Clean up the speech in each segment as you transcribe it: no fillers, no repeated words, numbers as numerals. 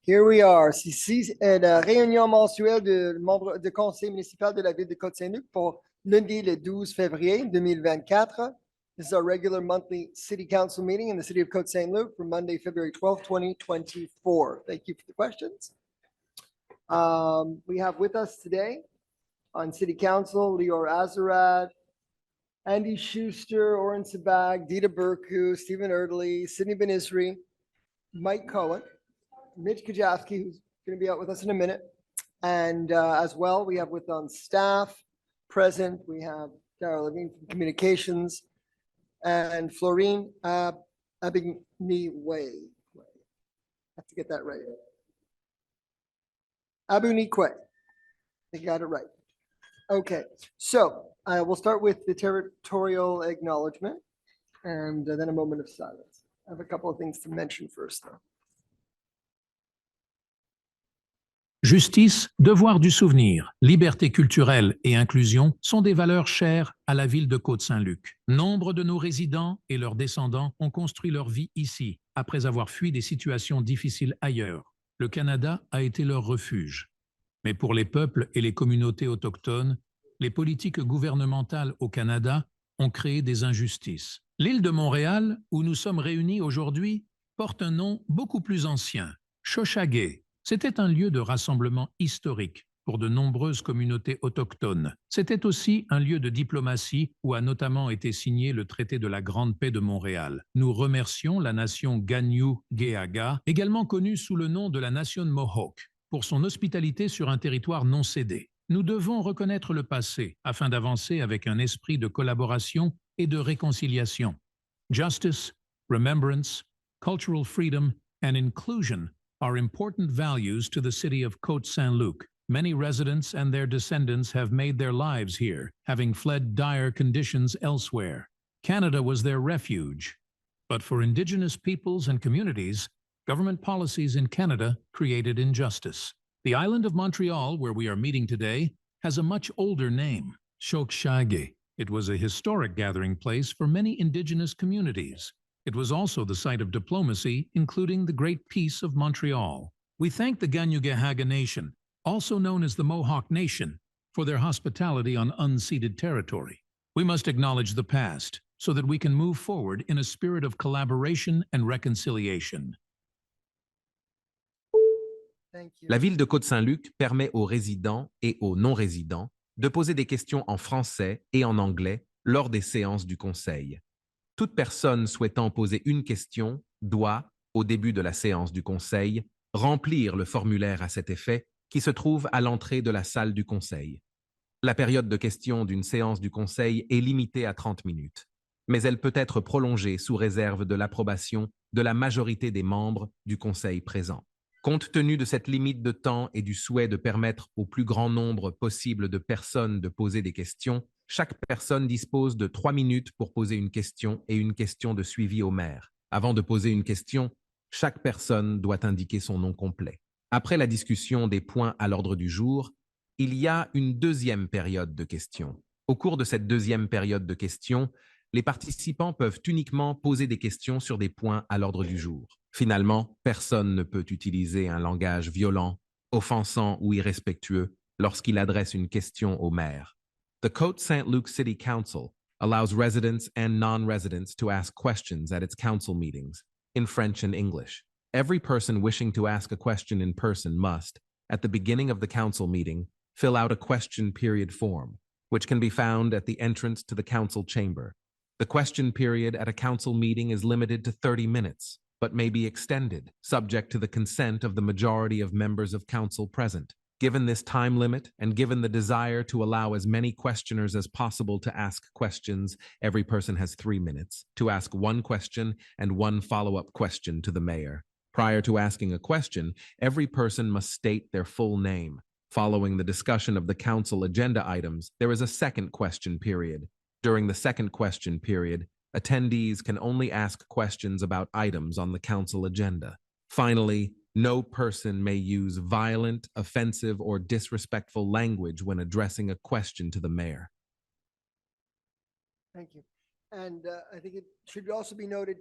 Here we are. C'est la réunion mensuelle de membres du conseil municipal de la ville de Côte Saint-Luc pour lundi le 12 février 2024. This is our regular monthly city council meeting in the city of Côte Saint-Luc for Monday, February 12, 2024. Thank you for the questions. We have with us today on city council, Lior Azarad, Andy Schuster, Oren Sabag, Dita Burku, Stephen Erdely, Sidney Ben-Isri, Mike Cohen, Mitch Kajowski, who's going to be out with us in a minute. And as well, we have with on staff present, we have Darrell Levine from Communications and Florine Abigniwe. I have to get that right. Abunikwe. I got it right. Okay, so we'll start with the territorial acknowledgement and then a moment of silence. I have a couple of things to mention first, though. Justice, devoir du souvenir, liberté culturelle et inclusion sont des valeurs chères à la ville de Côte Saint-Luc. Nombre de nos résidents et leurs descendants ont construit leur vie ici, après avoir fui des situations difficiles ailleurs. Le Canada a été leur refuge. Mais pour les peuples et les communautés autochtones, les politiques gouvernementales au Canada ont créé des injustices. L'île de Montréal, où nous sommes réunis aujourd'hui, porte un nom beaucoup plus ancien, Shoshagué. C'était un lieu de rassemblement historique pour de nombreuses communautés autochtones. C'était aussi un lieu de diplomatie où a notamment été signé le traité de la Grande Paix de Montréal. Nous remercions la nation Gagnou-Geaga, également connue sous le nom de la nation Mohawk, pour son hospitalité sur un territoire non cédé. Nous devons reconnaître le passé afin d'avancer avec un esprit de collaboration et de réconciliation. Justice, remembrance, cultural freedom and inclusion are important values to the city of Côte Saint-Luc. Many residents and their descendants have made their lives here, having fled dire conditions elsewhere. Canada was their refuge. But for Indigenous peoples and communities, government policies in Canada created injustice. The island of Montreal, where we are meeting today, has a much older name, Shokshage. It was a historic gathering place for many Indigenous communities. It was also the site of diplomacy, including the Great Peace of Montreal. We thank the Gagnou-Gehaga Nation, also known as the Mohawk Nation, for their hospitality on unceded territory. We must acknowledge the past so that we can move forward in a spirit of collaboration and reconciliation. La ville de Côte Saint-Luc permet aux résidents et aux non-résidents de poser des questions en français et en anglais lors des séances du conseil. Toute personne souhaitant poser une question doit, au début de la séance du conseil, remplir le formulaire à cet effet qui se trouve à l'entrée de la salle du conseil. La période de questions d'une séance du conseil est limitée à 30 minutes, mais elle peut être prolongée sous réserve de l'approbation de la majorité des membres du conseil présent. Compte tenu de cette limite de temps et du souhait de permettre au plus grand nombre possible de personnes de poser des questions, chaque personne dispose de 3 minutes pour poser une question et une question de suivi au maire. Avant de poser une question, chaque personne doit indiquer son nom complet. Après la discussion des points à l'ordre du jour, il y a une deuxième période de questions. Au cours de cette deuxième période de questions, les participants peuvent uniquement poser des questions sur des points à l'ordre du jour. Finalement, personne ne peut utiliser un langage violent, offensant ou irrespectueux lorsqu'il adresse une question au maire. The Côte Saint-Luc City Council allows residents and non-residents to ask questions at its council meetings, in French and English. Every person wishing to ask a question in person must, at the beginning of the council meeting, fill out a question period form, which can be found at the entrance to the council chamber. The question period at a council meeting is limited to 30 minutes, but may be extended, subject to the consent of the majority of members of council present. Given this time limit, and given the desire to allow as many questioners as possible to ask questions, every person has 3 minutes to ask one question and one follow-up question to the mayor. Prior to asking a question, every person must state their full name. Following the discussion of the council agenda items, there is a second question period. During the second question period, attendees can only ask questions about items on the council agenda. Finally, no person may use violent, offensive, or disrespectful language when addressing a question to the mayor. Thank you. And I think it should also be noted,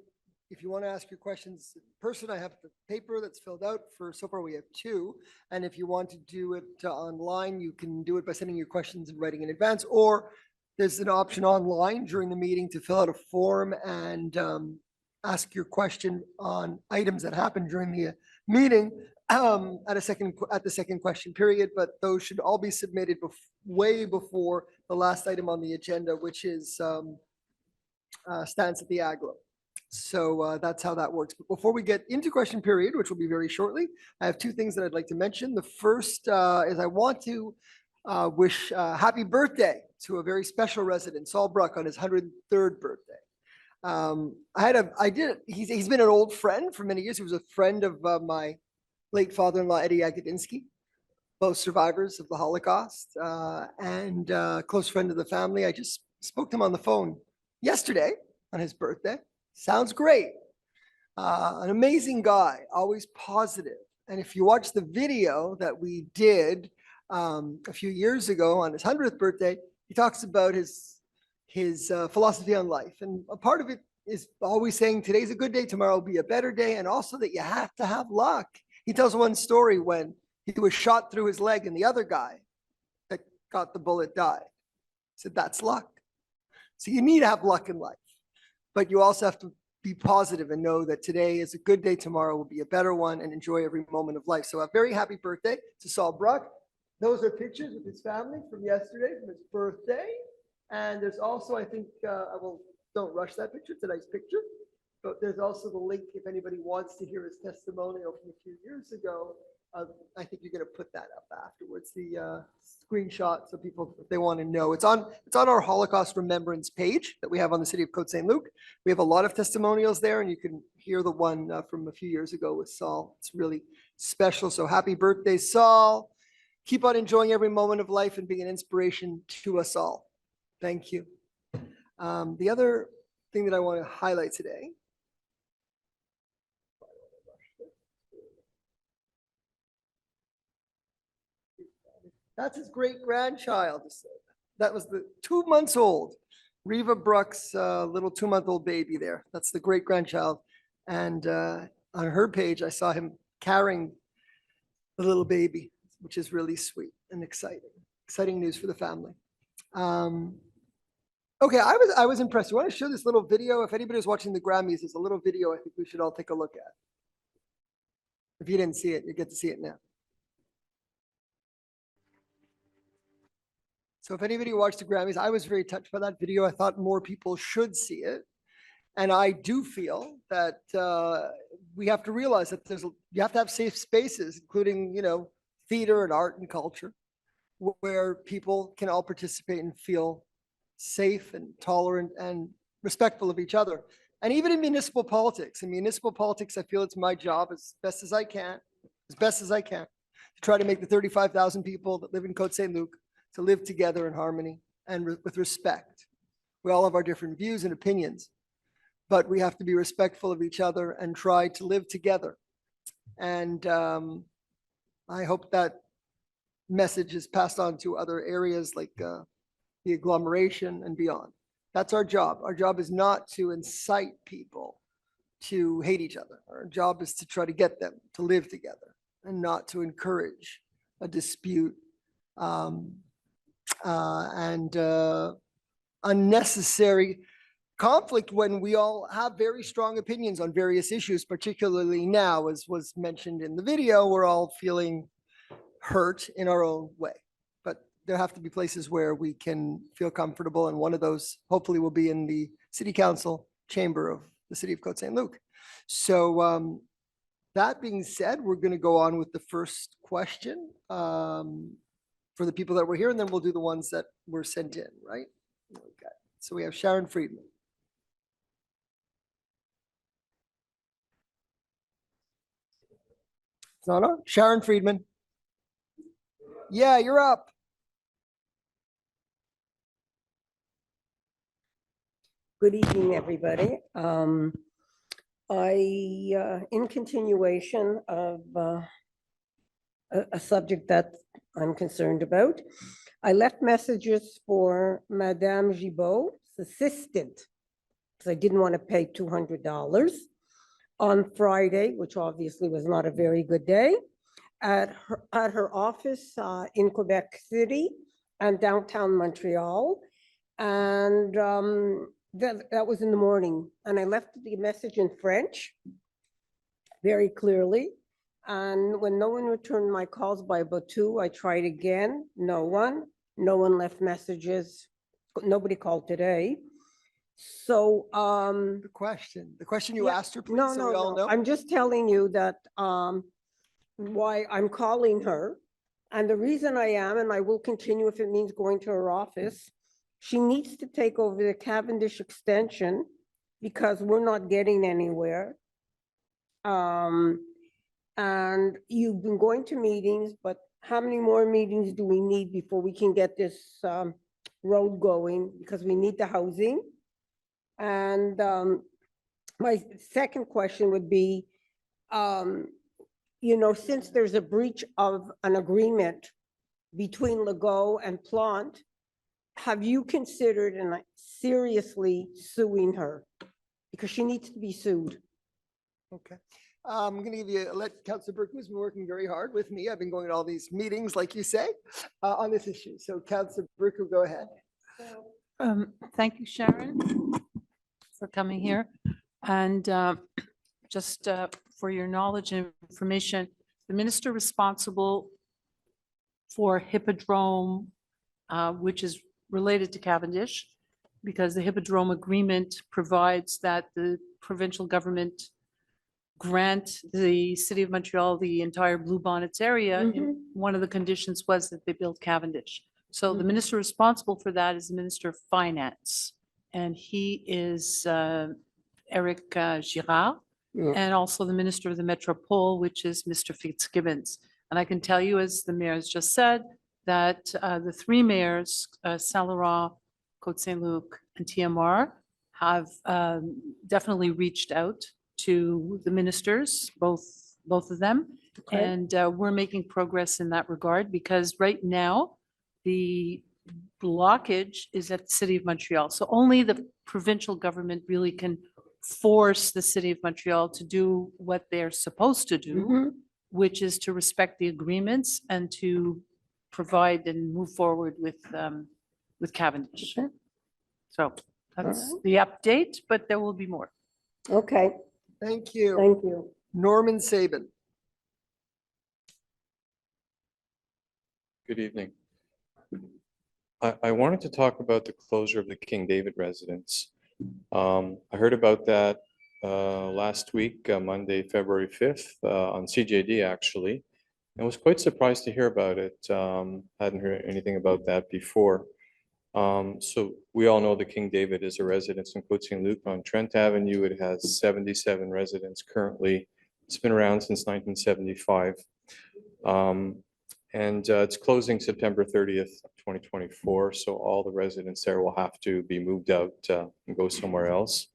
if you want to ask your questions in person, I have the paper that's filled out for, so far we have 2. And if you want to do it online, you can do it by sending your questions and writing in advance, or there's an option online during the meeting to fill out a form and ask your question on items that happen during the meeting at the second question period, but those should all be submitted way before the last item on the agenda, which is stance at the Aglo. So that's how that works. But before we get into question period, which will be very shortly, I have 2 things that I'd like to mention. The first is I want to wish happy birthday to a very special resident, Saul Bruck, on his 103rd birthday. He's been an old friend for many years. He was a friend of my late father-in-law, Eddie Agadinsky, both survivors of the Holocaust, and close friend of the family. I just spoke to him on the phone yesterday on his birthday. Sounds great. An amazing guy, always positive. And if you watch the video that we did a few years ago on his 100th birthday, he talks about his philosophy on life. And a part of it is always saying today's a good day, tomorrow will be a better day, and also that you have to have luck. He tells one story when he was shot through his leg and the other guy that got the bullet died. He said, that's luck. So you need to have luck in life, but you also have to be positive and know that today is a good day, tomorrow will be a better one, and enjoy every moment of life. So a very happy birthday to Saul Bruck. Those are pictures with his family from yesterday, from his birthday. And there's also, I think, don't rush that picture, it's a nice picture. But there's also the link if anybody wants to hear his testimonial from a few years ago. I think you're going to put that up afterwards, the screenshot, so people, if they want to know. It's on our Holocaust Remembrance page that we have on the City of Côte Saint-Luc. We have a lot of testimonials there, and you can hear the one from a few years ago with Saul. It's really special. So happy birthday, Saul. Keep on enjoying every moment of life and being an inspiration to us all. Thank you. The other thing that I want to highlight today. That's his great grandchild. That was the 2 months old, Reva Bruck's little 2-month-old baby there. That's the great grandchild. And on her page, I saw him carrying the little baby, which is really sweet and exciting. Exciting news for the family. Okay, I was impressed. You want to show this little video? If anybody's watching the Grammys, there's a little video I think we should all take a look at. If you didn't see it, you get to see it now. So if anybody watched the Grammys, I was very touched by that video. I thought more people should see it. And I do feel that we have to realize that you have to have safe spaces, including, theater and art and culture, where people can all participate and feel safe and tolerant and respectful of each other. And even in municipal politics, I feel it's my job as best as I can, to try to make the 35,000 people that live in Côte Saint-Luc to live together in harmony and with respect. We all have our different views and opinions, but we have to be respectful of each other and try to live together. And I hope that message is passed on to other areas like the agglomeration and beyond. That's our job. Our job is not to incite people to hate each other. Our job is to try to get them to live together and not to encourage a dispute and unnecessary conflict when we all have very strong opinions on various issues, particularly now, as was mentioned in the video, we're all feeling hurt in our own way. But there have to be places where we can feel comfortable, and one of those hopefully will be in the City Council chamber of the City of Côte Saint-Luc. So that being said, we're going to go on with the first question for the people that were here, and then we'll do the ones that were sent in, right? Okay. So we have Sharon Friedman. It's not on? Sharon Friedman. Yeah, you're up. Good evening, everybody. In continuation of a subject that I'm concerned about, I left messages for Madame Gibault's assistant because I didn't want to pay $200. on Friday, which obviously was not a very good day, at her office in Quebec City and downtown Montreal. And that was in the morning. And I left the message in French very clearly. And when no one returned my calls by about 2, I tried again. No one left messages. Nobody called today. So The question you yeah, asked her, please, no, so we all know. I'm just telling you that why I'm calling her. And the reason I am, and I will continue if it means going to her office, she needs to take over the Cavendish extension because we're not getting anywhere. And you've been going to meetings, but how many more meetings do we need before we can get this road going? Because we need the housing. And my second question would be, since there's a breach of an agreement between Legault and Plante, have you considered and seriously suing her? Because she needs to be sued. Okay. I'm going to let Councillor Burke, who's been working very hard with me. I've been going to all these meetings, like you say, on this issue. So Councillor Burke, go ahead. Thank you, Sharon, for coming here. And just for your knowledge and information, the minister responsible for Hippodrome, which is related to Cavendish, because the Hippodrome agreement provides that the provincial government grant the city of Montreal the entire Blue Bonnets area. And one of the conditions was that they build Cavendish. So the minister responsible for that is the Minister of Finance. And he is Eric Girard, and also the Minister of the Metropole, which is Mr. Fitzgibbons. And I can tell you, as the mayor has just said, that the 3 mayors, Saint Laurent, Côte Saint-Luc, and TMR, have definitely reached out to the ministers, both of them. Okay. And we're making progress in that regard, because right now, the blockage is at the city of Montreal. So only the provincial government really can force the city of Montreal to do what they're supposed to do, which is to respect the agreements and to provide and move forward with Cavendish. Okay. So that's Alright. the update, but there will be more. Okay, Thank you. thank you. Norman Sabin. Good evening. I wanted to talk about the closure of the King David residence. I heard about that last week, Monday, February 5th, on CJD actually. I was quite surprised to hear about it. Hadn't heard anything about that before. So we all know the King David is a residence in Côte Saint-Luc on Trent Avenue. It has 77 residents currently. It's been around since 1975. And it's closing September 30th, 2024. So all the residents there will have to be moved out and go somewhere else.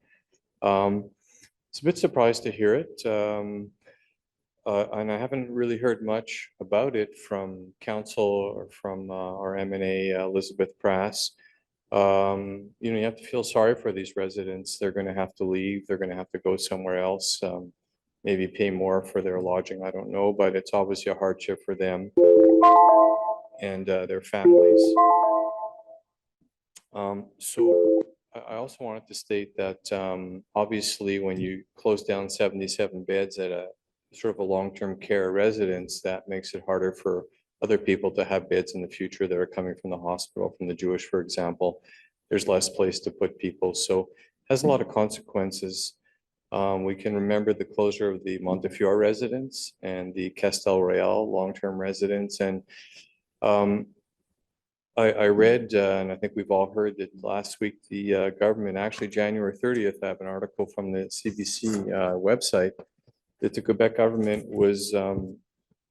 It's a bit surprised to hear it. And I haven't really heard much about it from council or from our M&A, Elizabeth Prass. You have to feel sorry for these residents. They're going to have to leave. They're going to have to go somewhere else. Maybe pay more for their lodging. I don't know, but it's obviously a hardship for them and their families. So I also wanted to state that obviously when you close down 77 beds at a sort of a long-term care residence, that makes it harder for other people to have beds in the future that are coming from the hospital, from the Jewish, for example. There's less place to put people. So it has a lot of consequences. We can remember the closure of the Montefiore residence and the Castel Royal long-term residence. And I read, and I think we've all heard that last week, the government, actually January 30th, I have an article from the CBC website, that the Quebec government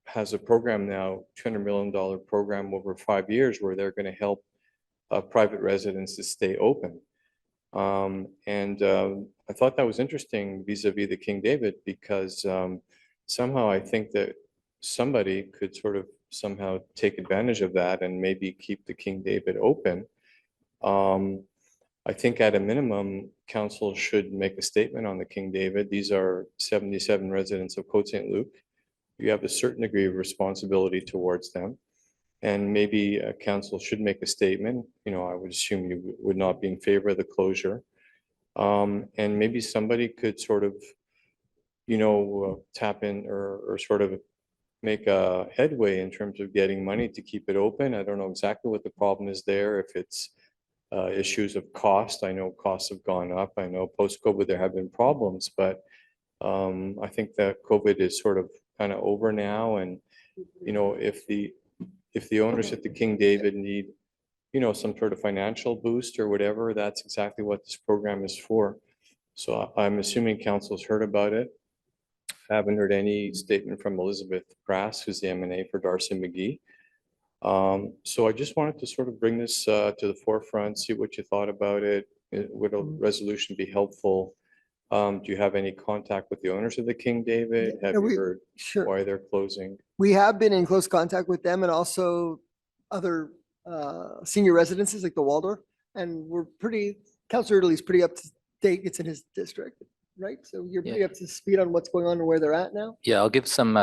has a program now, $200 million program over 5 years, where they're going to help private residences stay open. I thought that was interesting vis-a-vis the King David, because somehow I think that somebody could sort of somehow take advantage of that and maybe keep the King David open. I think at a minimum, council should make a statement on the King David. These are 77 residents of Côte Saint-Luc. You have a certain degree of responsibility towards them. And maybe council should make a statement. You know, I would assume you would not be in favor of the closure. And maybe somebody could sort of, you know, tap in or sort of make a headway in terms of getting money to keep it open. I don't know exactly what the problem is there, if it's issues of cost. I know costs have gone up. I know post-COVID there have been problems, but I think that COVID is sort of kind of over now. And, you know, if the owners at the King David need, you know, some sort of financial boost or whatever, that's exactly what this program is for. So I'm assuming council's heard about it. I haven't heard any statement from Elizabeth Grass, who's the M&A for Darcy McGee. So I just wanted to sort of bring this to the forefront, see what you thought about it. Would a resolution be helpful? Do you have any contact with the owners of the King David? Yeah, Have you we- heard Sure. why they're closing? We have been in close contact with them and also other senior residences like the Waldorf. And we're Councillor Italy's pretty up to date. It's in his district, right? So you're Yeah. pretty up to speed on what's going on and where they're at now? Yeah, I'll give some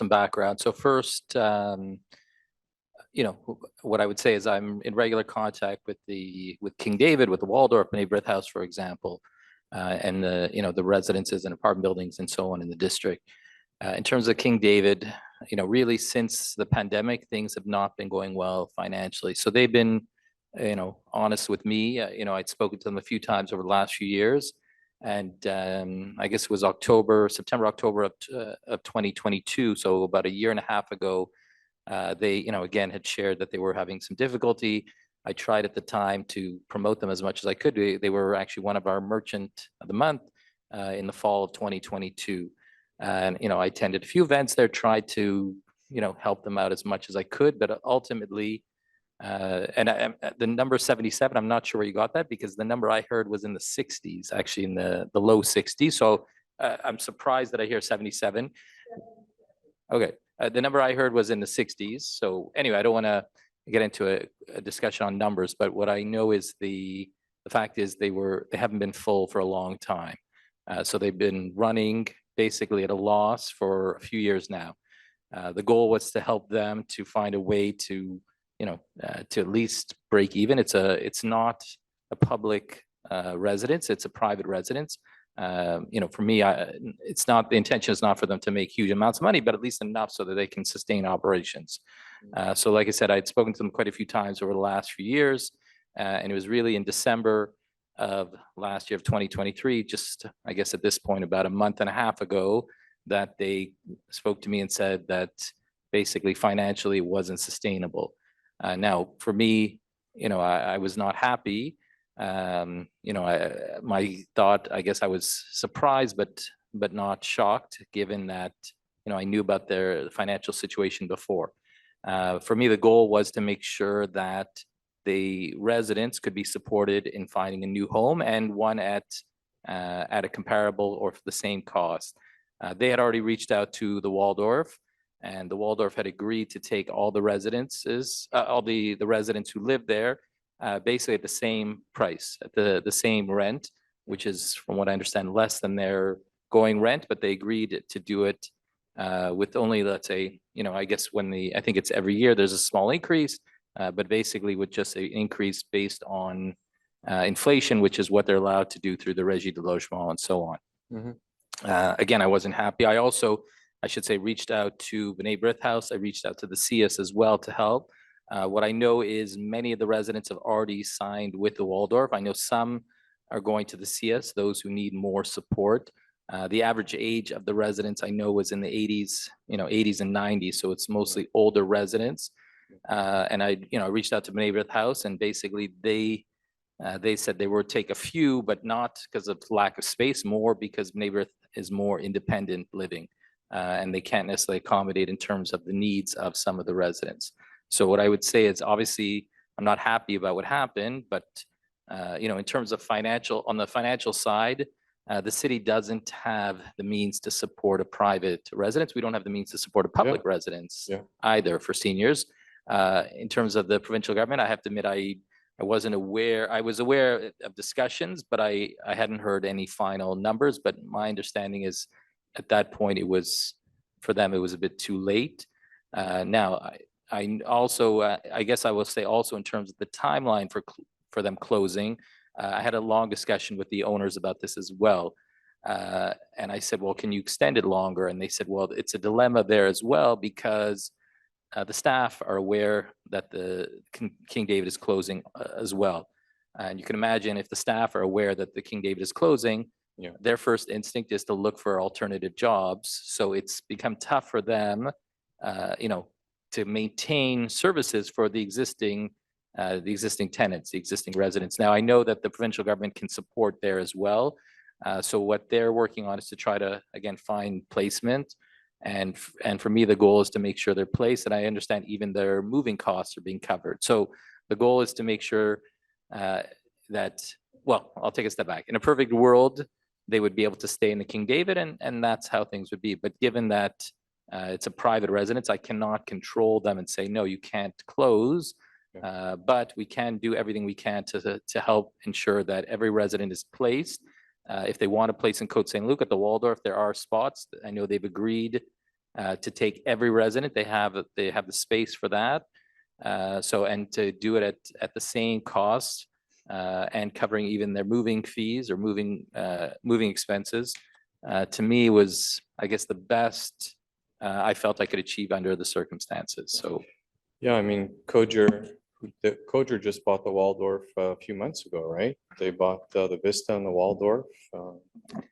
background. So first, you know, what I would say is I'm in regular contact with King David, with the Waldorf, Neighborhood House, for example, and the residences and apartment buildings and so on in the district. In terms of King David, you know, really since the pandemic, things have not been going well financially. So they've been, you know, honest with me. You know, I'd spoken to them a few times over the last few years. And I guess it was September, October of 2022. So about a year and a half ago, they, you know, again, had shared that they were having some difficulty. I tried at the time to promote them as much as I could. They were actually one of our merchant of the month in the fall of 2022. And, you know, I attended a few events there, tried to, you know, help them out as much as I could, but ultimately, the number 77, I'm not sure where you got that, because the number I heard was in the 60s, actually in the low 60s. So I'm surprised that I hear 77. Okay, the number I heard was in the 60s. So anyway, I don't want to get into a discussion on numbers, but what I know is the fact is they haven't been full for a long time. So they've been running basically at a loss for a few years now. The goal was to help them to find a way to, you know, to at least break even. It's not a public residence, it's a private residence. You know, for me, it's not, the intention is not for them to make huge amounts of money, but at least enough so that they can sustain operations. So like I said, I'd spoken to them quite a few times over the last few years, and it was really in December of last year of 2023, just I guess at this point about a month and a half ago, that they spoke to me and said that basically financially it wasn't sustainable. Now, for me, you know, I was not happy. You know, my thought, I guess I was surprised, but not shocked, given that, you know, I knew about their financial situation before. For me, the goal was to make sure that the residents could be supported in finding a new home, and one at a comparable or the same cost. They had already reached out to the Waldorf, and the Waldorf had agreed to take all the residences, all the residents who live there, basically at the same price, at the same rent, which is, from what I understand, less than their going rent, but they agreed to do it with only, let's say, you know, I guess I think it's every year there's a small increase, but basically with just an increase based on inflation, which is what they're allowed to do through the Régie de Logement and so on. Again, I wasn't happy. I also, I should say, reached out to the Neighborhood House. I reached out to the Séance as well to help. What I know is many of the residents have already signed with the Waldorf. I know some are going to the Séance, those who need more support. The average age of the residents I know was in the 80s, you know, 80s and 90s. So it's mostly older residents. And I, you know, reached out to the Neighborhood House, and basically they said they would take a few, but not because of lack of space, more because neighborhood is more independent living, and they can't necessarily accommodate in terms of the needs of some of the residents. So what I would say is, obviously, I'm not happy about what happened, but you know, in terms of on the financial side, the city doesn't have the means to support a private residence. We don't have the means to support a public residence either for seniors. In terms of the provincial government, I have to admit, I I wasn't aware, I was aware of discussions, but I hadn't heard any final numbers. But my understanding is at that point, it was, for them, it was a bit too late. Now, I also, I guess I will say also in terms of the timeline for them closing, I had a long discussion with the owners about this as well. And I said, well, can you extend it longer? And they said, well, it's a dilemma there as well, because the staff are aware that the King David is closing as well. And you can imagine if the staff are aware that the King David is closing, their first instinct is to look for alternative jobs. So it's become tough for them, to maintain services for the existing tenants, the existing residents. Now, I know that the provincial government can support there as well. So what they're working on is to try to, again, find placement. And for me, the goal is to make sure they're placed. And I understand even their moving costs are being covered. So the goal is to make sure that, well, I'll take a step back. In a perfect world, they would be able to stay in the King David, and that's how things would be. But given that it's a private residence, I cannot control them and say, no, you can't close. But we can do everything we can to help ensure that every resident is placed. If they want to place in Côte Saint-Luc at the Waldorf, there are spots. I know they've agreed to take every resident. They have the space for that. And to do it at the same cost and covering even their moving fees or moving expenses, to me was, I guess, the best I felt I could achieve under the circumstances. So, Yeah, I mean, Coger just bought the Waldorf a few months ago, right? They bought the Vista and the Waldorf.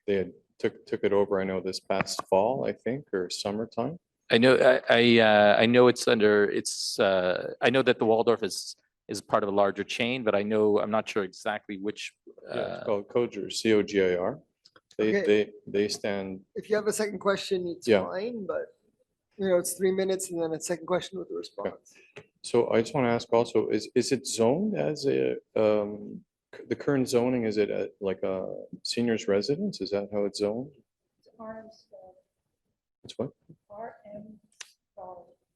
They had took it over, I know, this past fall, I think, or summertime. I know I know it's under I know that the Waldorf is part of a larger chain, but I'm not sure exactly which. Yeah, it's called Coger, COGIR. They stand. If you have a second question, it's fine, but it's 3 minutes and then a second question with a response. So I just want to ask also, is it zoned as the current zoning, is it like a senior's residence? Is that how it's zoned? It's what?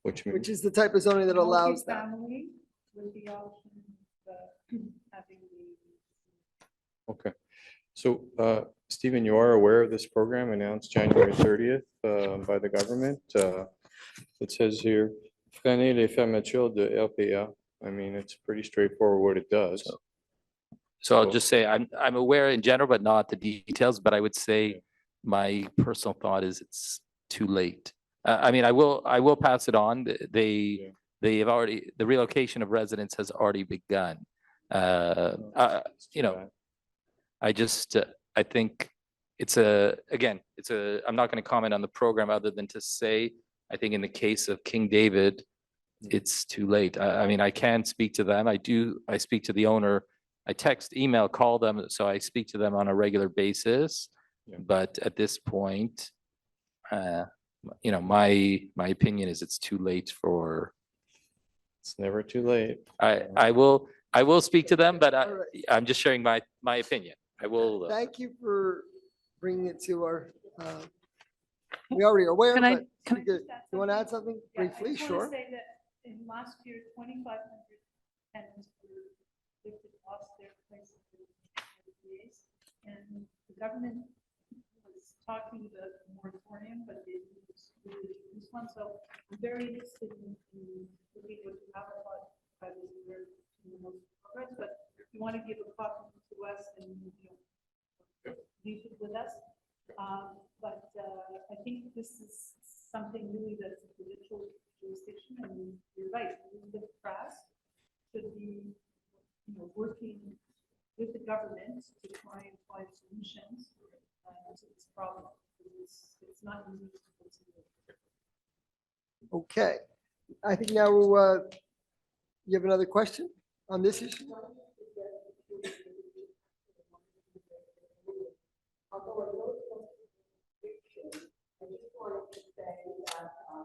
Which means? Which is the type of zoning that allows that. Okay. So, Stephen, you are aware of this program announced January 30th by the government. It says here, freiner les fermetures de RPA. I mean, it's pretty straightforward what it does. So I'll just say I'm aware in general, but not the details. But I would say my personal thought is it's too late. I mean, I will pass it on. They have already, the relocation of residents has already begun. I think I'm not going to comment on the program other than to say, I think in the case of King David, it's too late. I mean, I can speak to them. I speak to the owner. I text, email, call them. So I speak to them on a regular basis. But at this point, my opinion is it's too late for. It's never too late. I will speak to them, but I'm just sharing my opinion. I will. Thank you for bringing it to our, we already are aware, Can I- but can I good. just add You want to add something Yeah, I briefly? just wanna Sure. say that in last year, 2,500 tenants were evicted, lost their places for years. And the government was talking about a moratorium, but they didn't really do this one. So I'm very interested in looking what you have about private progress, but if you want to give a copy to us and leave it with us. But I think this is something really that's a provincial jurisdiction, and you're right, the press should be, working with the government to try and find solutions to this problem. It's not easy to consider. Okay. I think now you have another question on this issue?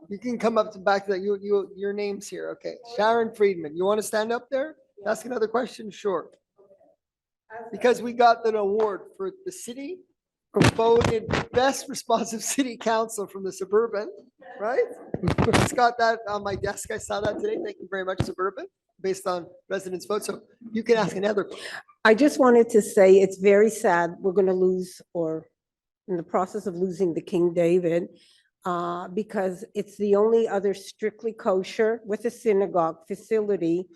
You can come up to back to that. Your name's here. Okay. Sharon Friedman. You want to stand up there? Ask another question? Sure. Because we got an award for the city voted best responsive city council from the Suburban, right? Just got that on my desk. I saw that today. Thank you very much, Suburban, based on residents' votes. So You can ask another. I just wanted to say it's very sad. We're going to lose, or in the process of losing, the King David, because it's the only other strictly kosher with a synagogue facility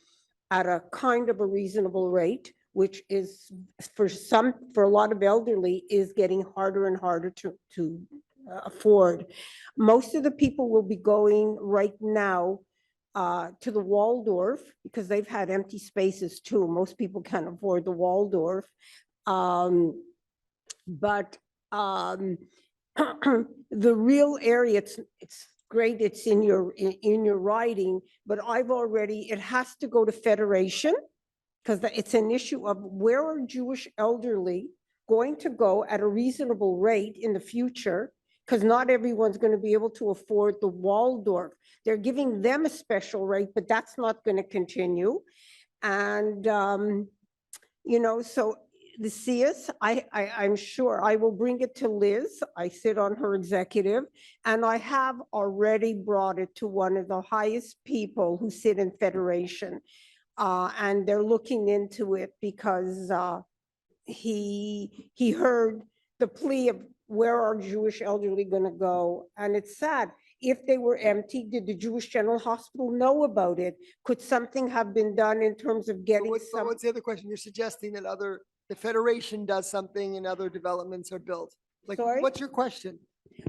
at a kind of a reasonable rate, which is for a lot of elderly, is getting harder and harder to afford. Most of the people will be going right now to the Waldorf, because they've had empty spaces too. Most people can't afford the Waldorf. But the real area, it's great, it's in your writing, but it has to go to Federation, because it's an issue of where are Jewish elderly going to go at a reasonable rate in the future, because not everyone's going to be able to afford the Waldorf. They're giving them a special rate, but that's not going to continue. And, so the CS, I'm sure I will bring it to Liz. I sit on her executive, and I have already brought it to one of the highest people who sit in Federation. And they're looking into it because he heard the plea of where are Jewish elderly going to go? And it's sad. If they were empty, did the Jewish General Hospital know about it? Could something have been done in terms of But getting what's the other question? You're suggesting that the Federation does something and other developments are built. Like, Sorry? what's your question?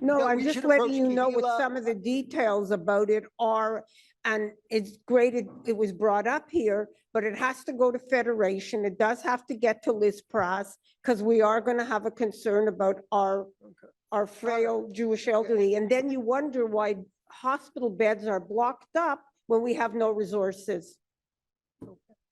No, that I'm we just should letting approach you know what Kehila- some of the details about it are. And it's great, it was brought up here, but it has to go to Federation. It does have to get to Liz Prass, because we are going to have a concern about our frail Jewish elderly. And then you wonder why hospital beds are blocked up when we have no resources.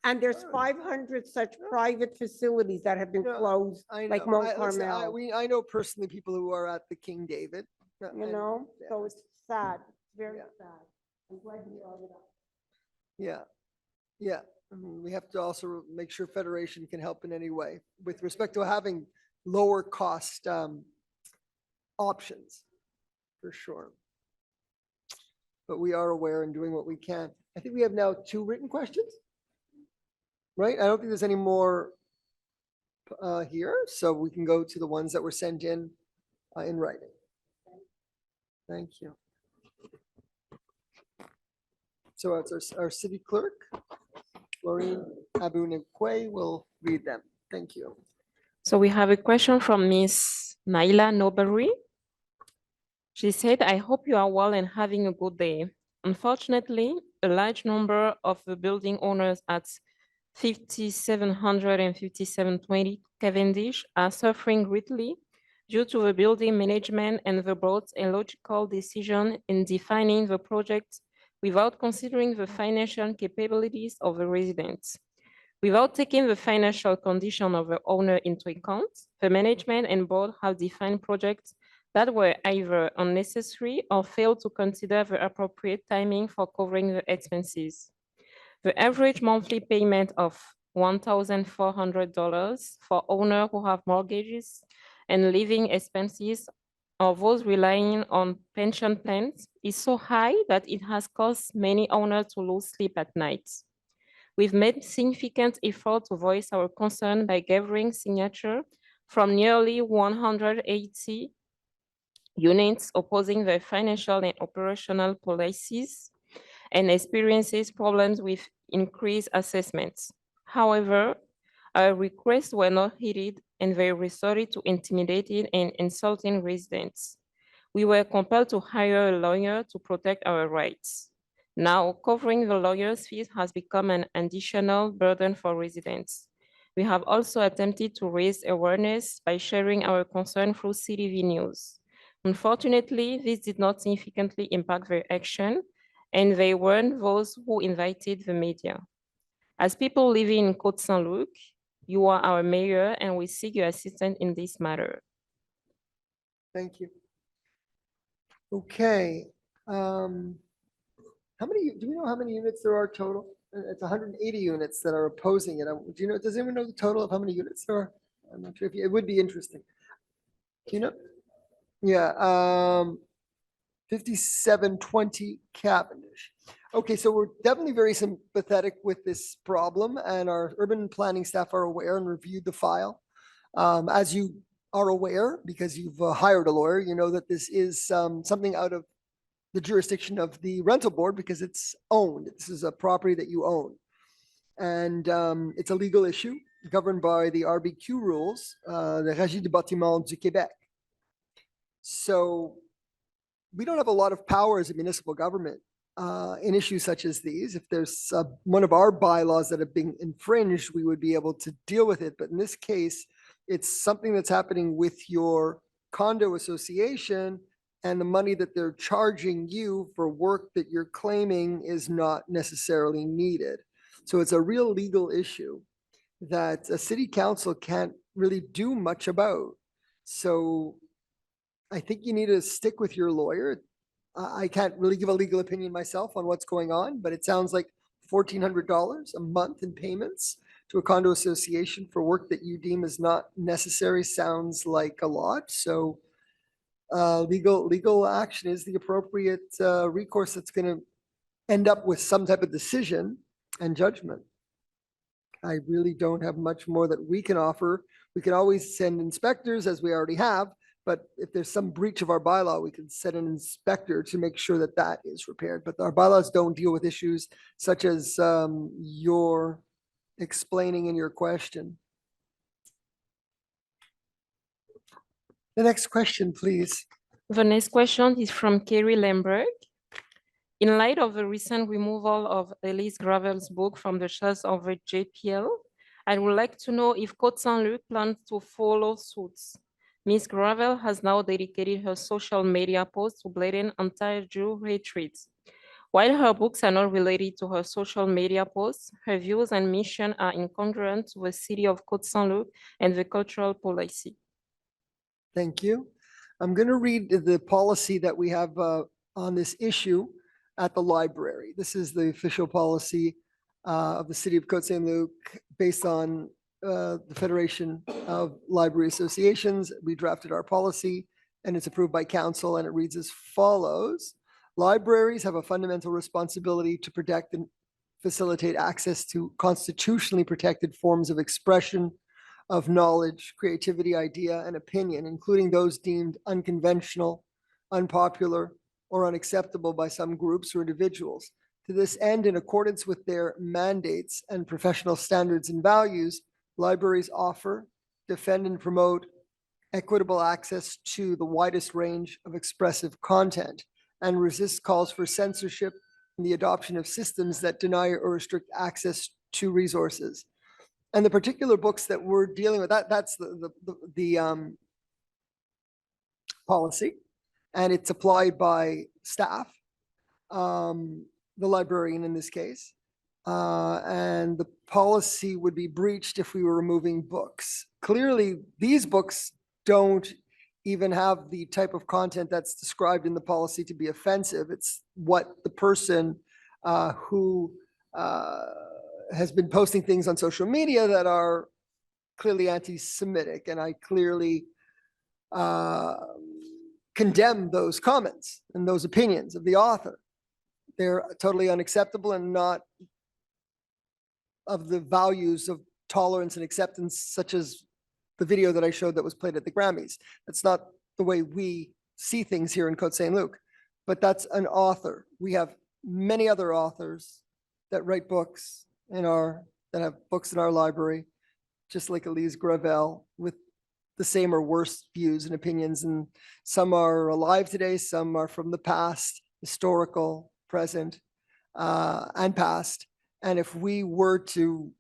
And there's 500 such private facilities that have been No, closed, I like know. Mount Listen, Carmel, I know personally people who are at the King David. so it's sad, it's very Yeah. sad. I'm glad you brought it up. Yeah. We have to also make sure Federation can help in any way with respect to having lower cost options, for sure. But we are aware and doing what we can. I think we have now 2 written questions. Right? I don't think there's any more here, so we can go to the ones that were sent in writing. Thank you. So it's our city clerk, Laureen Abunekwe, will read them. Thank you. So we have a question from Miss Naila Nobari. She said, I hope you are well and having a good day. Unfortunately, a large number of the building owners at 5700 and 5720 Cavendish are suffering greatly due to the building management and the broad and logical decision in defining the project without considering the financial capabilities of the residents. Without taking the financial condition of the owner into account, the management and board have defined projects that were either unnecessary or failed to consider the appropriate timing for covering the expenses. The average monthly payment of $1,400 for owners who have mortgages and living expenses or those relying on pension plans is so high that it has caused many owners to lose sleep at night. We've made significant effort to voice our concern by gathering signatures from nearly 180 units opposing the financial and operational policies and experiences problems with increased assessments. However, our requests were not heeded and they resorted to intimidating and insulting residents. We were compelled to hire a lawyer to protect our rights. Now, covering the lawyer's fees has become an additional burden for residents. We have also attempted to raise awareness by sharing our concern through CTV News. Unfortunately, this did not significantly impact their action, and they weren't those who invited the media. As people living in Côte Saint-Luc, you are our mayor, and we seek your assistance in this matter. Thank you. Okay. Do we know how many units there are total? It's 180 units that are opposing it. Do you know, does anyone know the total of how many units there are? I'm not sure if it would be interesting. Do you know? Yeah, 5720 Cavendish. Okay, so we're definitely very sympathetic with this problem, and our urban planning staff are aware and reviewed the file. As you are aware, because you've hired a lawyer, you know that this is something out of the jurisdiction of the rental board because it's owned. This is a property that you own. And it's a legal issue governed by the RBQ rules, the Régie du bâtiment du Québec. So we don't have a lot of power as a municipal government in issues such as these. If there's one of our bylaws that have been infringed, we would be able to deal with it. But in this case, it's something that's happening with your condo association, and the money that they're charging you for work that you're claiming is not necessarily needed. So it's a real legal issue that a city council can't really do much about. So I think you need to stick with your lawyer. I can't really give a legal opinion myself on what's going on, but it sounds like $1,400 a month in payments to a condo association for work that you deem is not necessary sounds like a lot. So legal action is the appropriate recourse that's going to end up with some type of decision and judgment. I really don't have much more that we can offer. We can always send inspectors, as we already have, but if there's some breach of our bylaw, we can send an inspector to make sure that that is repaired. But our bylaws don't deal with issues such as you're explaining in your question. The next question, please. The next question is from Kerry Lemberg. In light of the recent removal of Elise Gravel's book from the shelves of the JPL, I would like to know if Côte Saint-Luc plans to follow suit. Ms. Gravel has now dedicated her social media posts to blatant anti-Jew hatred. While her books are not related to her social media posts, her views and mission are incongruent with the city of Côte Saint-Luc and the cultural policy. Thank you. I'm going to read the policy that we have on this issue at the library. This is the official policy of the city of Côte Saint-Luc based on the Federation of Library Associations. We drafted our policy and it's approved by council, and it reads as follows. Libraries have a fundamental responsibility to protect and facilitate access to constitutionally protected forms of expression of knowledge, creativity, idea, and opinion, including those deemed unconventional, unpopular, or unacceptable by some groups or individuals. To this end, in accordance with their mandates and professional standards and values, libraries offer, defend, and promote equitable access to the widest range of expressive content and resist calls for censorship and the adoption of systems that deny or restrict access to resources. And the particular books that we're dealing with, that's the policy, and it's applied by staff, the librarian in this case. And the policy would be breached if we were removing books. Clearly, these books don't even have the type of content that's described in the policy to be offensive. It's what the person who has been posting things on social media that are clearly anti-Semitic, and I clearly condemn those comments and those opinions of the author. They're totally unacceptable and not of the values of tolerance and acceptance, such as the video that I showed that was played at the Grammys. That's not the way we see things here in Côte Saint-Luc, but that's an author. We have many other authors that write books that have books in our library, just like Elise Gravel, with the same or worse views and opinions. And some are alive today, some are from the past, historical, present, and past. And if we were to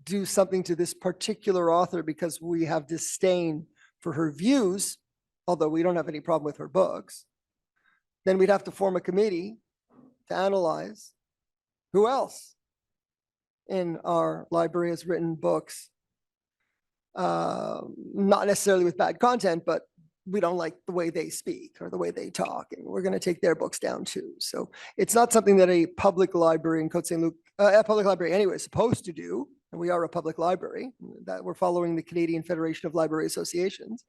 do something to this particular author because we have disdain for her views, although we don't have any problem with her books, then we'd have to form a committee to analyze who else in our library has written books, not necessarily with bad content, but we don't like the way they speak or the way they talk, and we're going to take their books down too. So it's not something that a public library in Côte Saint-Luc, a public library anyway, is supposed to do. And we are a public library that we're following the Canadian Federation of Library Associations.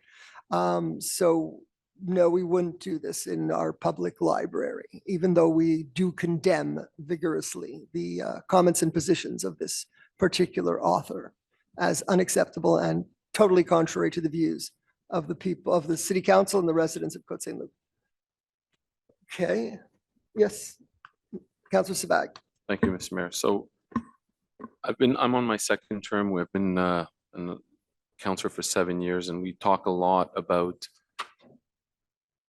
So no, we wouldn't do this in our public library, even though we do condemn vigorously the comments and positions of this particular author as unacceptable and totally contrary to the views of the people of the city council and the residents of Côte Saint-Luc. Okay, yes, Councillor Sabag. Thank you, Mr. Mayor. So I'm on my second term. We've been a councillor for 7 years, and we talk a lot about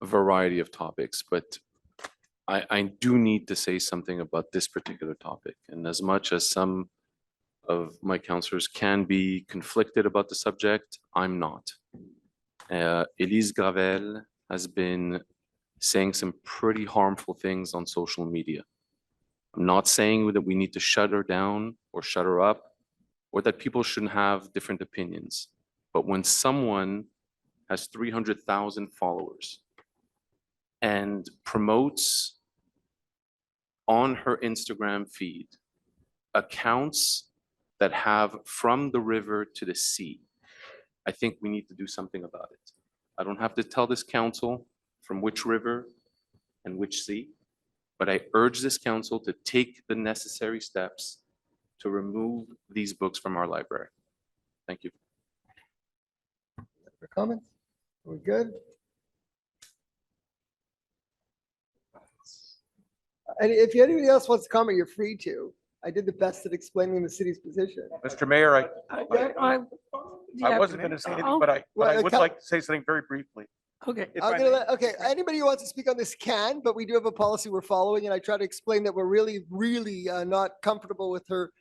a variety of topics, but I do need to say something about this particular topic. And as much as some of my councillors can be conflicted about the subject, I'm not. Elise Gravel has been saying some pretty harmful things on social media. I'm not saying that we need to shut her down or shut her up, or that people shouldn't have different opinions. But when someone has 300,000 followers and promotes on her Instagram feed accounts that have from the river to the sea, I think we need to do something about it. I don't have to tell this council from which river and which sea, but I urge this council to take the necessary steps to remove these books from our library. Thank you. For comments? Are we good? And if anybody else wants to comment, you're free to. I did the best at explaining the city's position. Mr. Mayor, I Yeah, wasn't going to say anything, oh, but I well, would like to say something very briefly. Okay. If I'm I gonna may. let, okay, anybody who wants to speak on this can, but we do have a policy we're following, and I try to explain that we're really not comfortable with her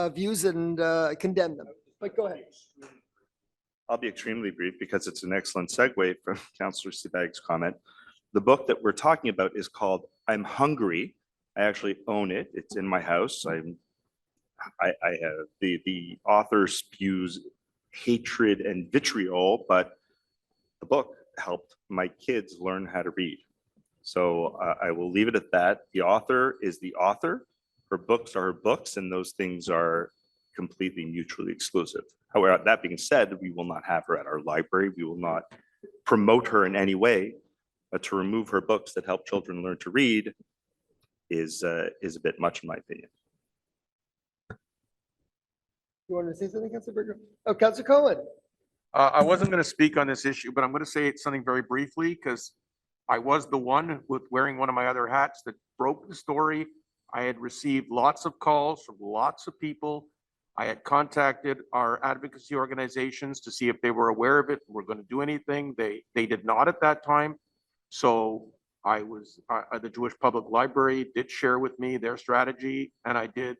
views and condemn them. But go ahead. I'll be extremely brief because it's an excellent segue from Councillor Sebag's comment. The book that we're talking about is called I'm Hungry. I actually own it. It's in my house. I have the author spews hatred and vitriol, but the book helped my kids learn how to read. So I will leave it at that. The author is the author. Her books are her books, and those things are completely mutually exclusive. However, that being said, we will not have her at our library. We will not promote her in any way. But to remove her books that help children learn to read is a bit much, in my opinion. You want to say something, Councillor Berger? Oh, Councillor Cohen. I wasn't going to speak on this issue, but I'm going to say something very briefly because I was the one with wearing one of my other hats that broke the story. I had received lots of calls from lots of people. I had contacted our advocacy organizations to see if they were aware of it, were going to do anything. They did not at that time. So I was, the Jewish Public Library did share with me their strategy, and I did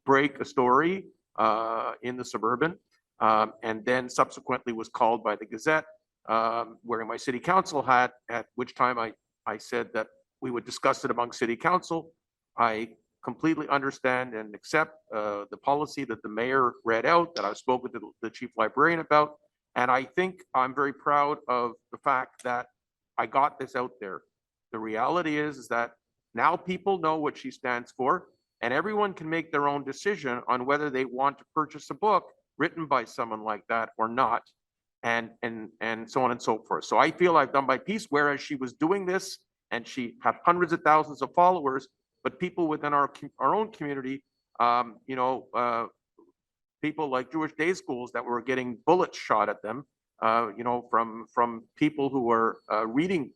break a story in the Suburban, and then subsequently was called by the Gazette, wearing my city council hat, at which time I said that we would discuss it among city council. I completely understand and accept the policy that the mayor read out, that I spoke with the chief librarian about. And I think I'm very proud of the fact that I got this out there. The reality is that now people know what she stands for, and everyone can make their own decision on whether they want to purchase a book written by someone like that or not, and so on and so forth. So I feel I've done my piece, whereas she was doing this and she had hundreds of thousands of followers, but people within our own community, people like Jewish day schools that were getting bullets shot at them, from people who were reading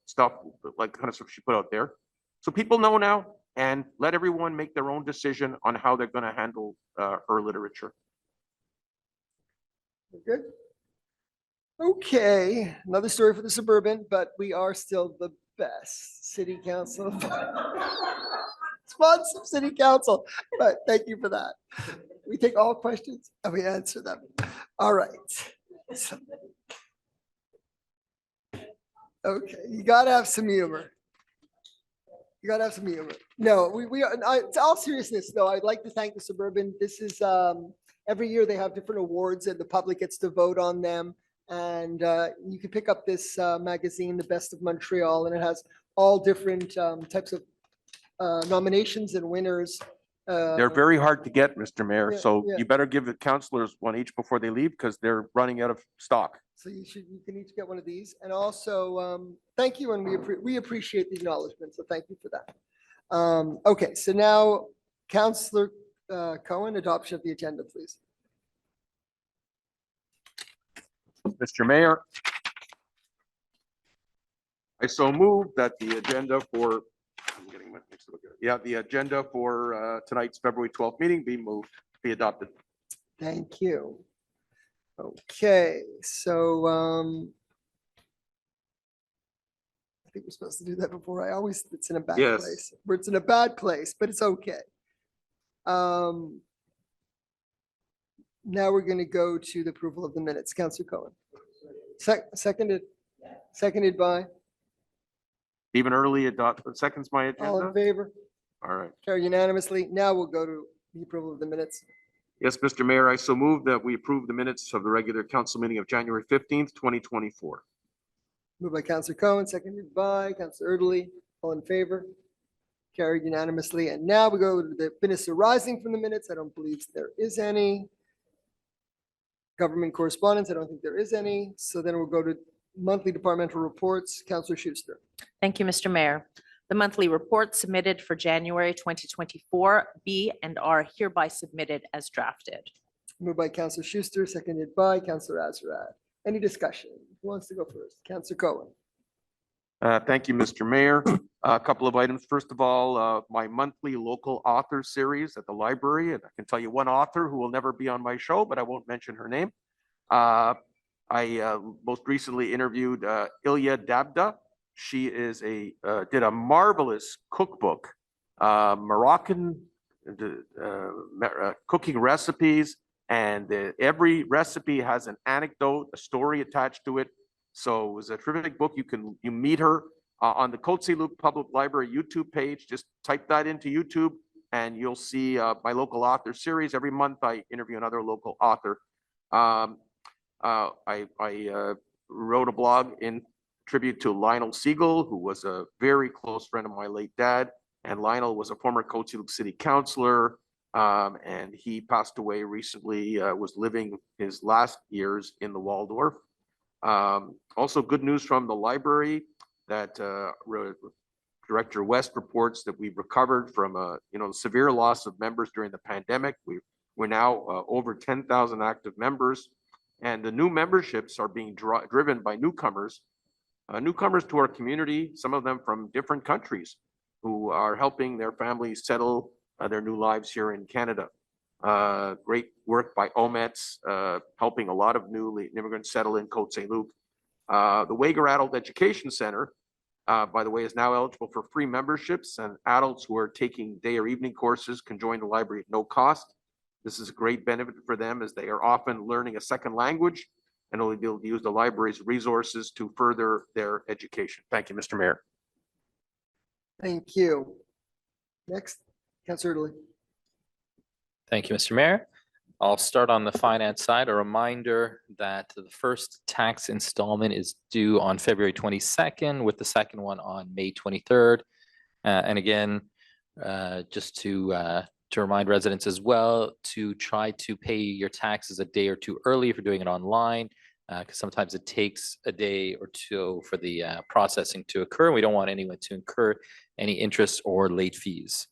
stuff like the kind of stuff she put out there. So people know now, and let everyone make their own decision on how they're going to handle her literature. Good. Okay, another story for the Suburban, but we are still the best city council. Responsive city council, but thank you for that. We take all questions and we answer them. All right. So, okay, you gotta have some humor. You gotta have some humor. No, we are, to all seriousness though, I'd like to thank the Suburban. This is, every year they have different awards and the public gets to vote on them. And you can pick up this magazine, The Best of Montreal, and it has all different types of nominations and winners They're very hard to get, Mr. Mayor, yeah, so yeah. you better give the councilors one each before they leave because they're running out of stock. So you can each get one of these. And also, thank you, and we appreciate the acknowledgement, so thank you for that. Okay, so now Councillor Cohen, adoption of the agenda, please. Mr. Mayor, I so move that the agenda for, I'm getting my next look at it. Yeah, the agenda for tonight's February 12th meeting be adopted. Thank you. Okay, so I think we're supposed to do that before. It's in a bad Yes. place. It's in a bad place, but it's okay. Now we're going to go to the approval of the minutes. Councillor Cohen. Seconded by, Even early seconds my all in agenda. favor? All right. Carried unanimously. Now we'll go to the approval of the minutes. Yes, Mr. Mayor, I so move that we approve the minutes of the regular council meeting of January 15th, 2024. Moved by Councillor Cohen, seconded by Councillor Erdely. All in favor? Carried unanimously. And now we go to the business arising from the minutes. I don't believe there is any. Government correspondence, I don't think there is any. So then we'll go to monthly departmental reports. Councillor Schuster. Thank you, Mr. Mayor. The monthly reports submitted for January 2024 be and are hereby submitted as drafted. Moved by Councillor Schuster, seconded by Councillor Azarad. Any discussion? Who wants to go first? Councillor Cohen. Thank you, Mr. Mayor. A couple of items. First of all, my monthly local author series at the library, and I can tell you one author who will never be on my show, but I won't mention her name. I most recently interviewed Ilya Dabda. She did a marvelous cookbook, Moroccan cooking recipes, and every recipe has an anecdote, a story attached to it. So it was a terrific book. You meet her on the Côte Saint-Luc Public Library YouTube page. Just type that into YouTube and you'll see my local author series. Every month I interview another local author. I wrote a blog in tribute to Lionel Siegel, who was a very close friend of my late dad. And Lionel was a former Côte Saint-Luc City Councilor. And he passed away recently, was living his last years in the Waldorf. Also good news from the library that Director West reports that we've recovered from severe loss of members during the pandemic. We're now over 10,000 active members, and the new memberships are being driven by newcomers to our community, some of them from different countries who are helping their families settle their new lives here in Canada. Great work by OMETS, helping a lot of new immigrants settle in Côte Saint-Luc. The Wager Adult Education Center, by the way, is now eligible for free memberships, and adults who are taking day or evening courses can join the library at no cost. This is a great benefit for them as they are often learning a second language and only be able to use the library's resources to further their education. Thank you, Mr. Mayor. Thank you. Next, Councillor Erdely. Thank you, Mr. Mayor. I'll start on the finance side. A reminder that the first tax installment is due on February 22nd, with the second one on May 23rd. And again, just to remind residents as well, to try to pay your taxes a day or two early if you're doing it online, because sometimes it takes a day or two for the processing to occur. We don't want anyone to incur any interest or late fees.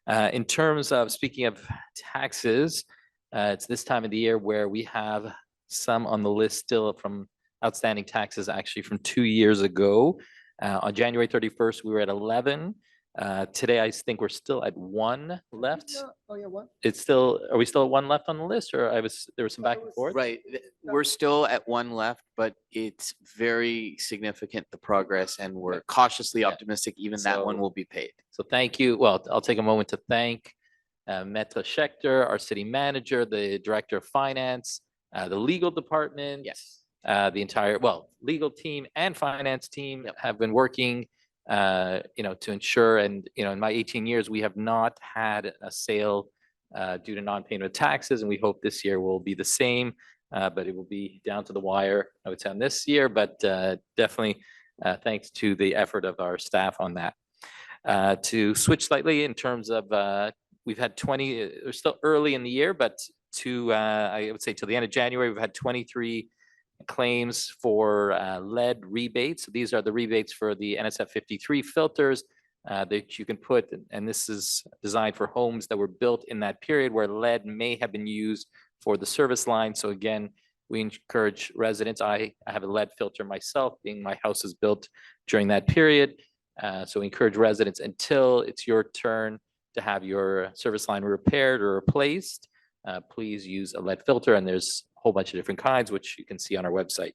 In terms of speaking of taxes, it's this time of the year where we have some on the list still from outstanding taxes actually from 2 years ago. On January 31st, we were at 11. Today, I think we're still at 1 left. Oh, yeah, what? Are we still at 1 left on the list, or there was some back and forth? Right, we're still at 1 left, but it's very significant, the progress, and we're cautiously optimistic even that one will be paid. So thank you. Well, I'll take a moment to thank Maitre Schechter, our city manager, the director of finance, the legal department. Yes. The entire, legal team and finance team have been working, to ensure, and, in my 18 years, we have not had a sale due to non-payment of taxes, and we hope this year will be the same, but it will be down to the wire, I would say, on this year, but definitely thanks to the effort of our staff on that. To switch slightly in terms of we've had 20, we're still early in the year, but I would say till the end of January, we've had 23 claims for lead rebates. So these are the rebates for the NSF 53 filters that you can put, and this is designed for homes that were built in that period where lead may have been used for the service line. So again, we encourage residents. I have a lead filter myself, being my house is built during that period. So we encourage residents until it's your turn to have your service line repaired or replaced, please use a lead filter, and there's a whole bunch of different kinds, which you can see on our website.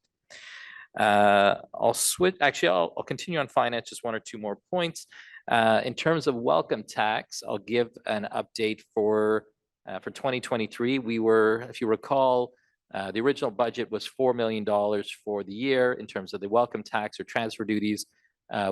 I'll continue on finance, just one or two more points. In terms of welcome tax, I'll give an update for 2023. We were, if you recall, the original budget was $4 million for the year in terms of the welcome tax or transfer duties.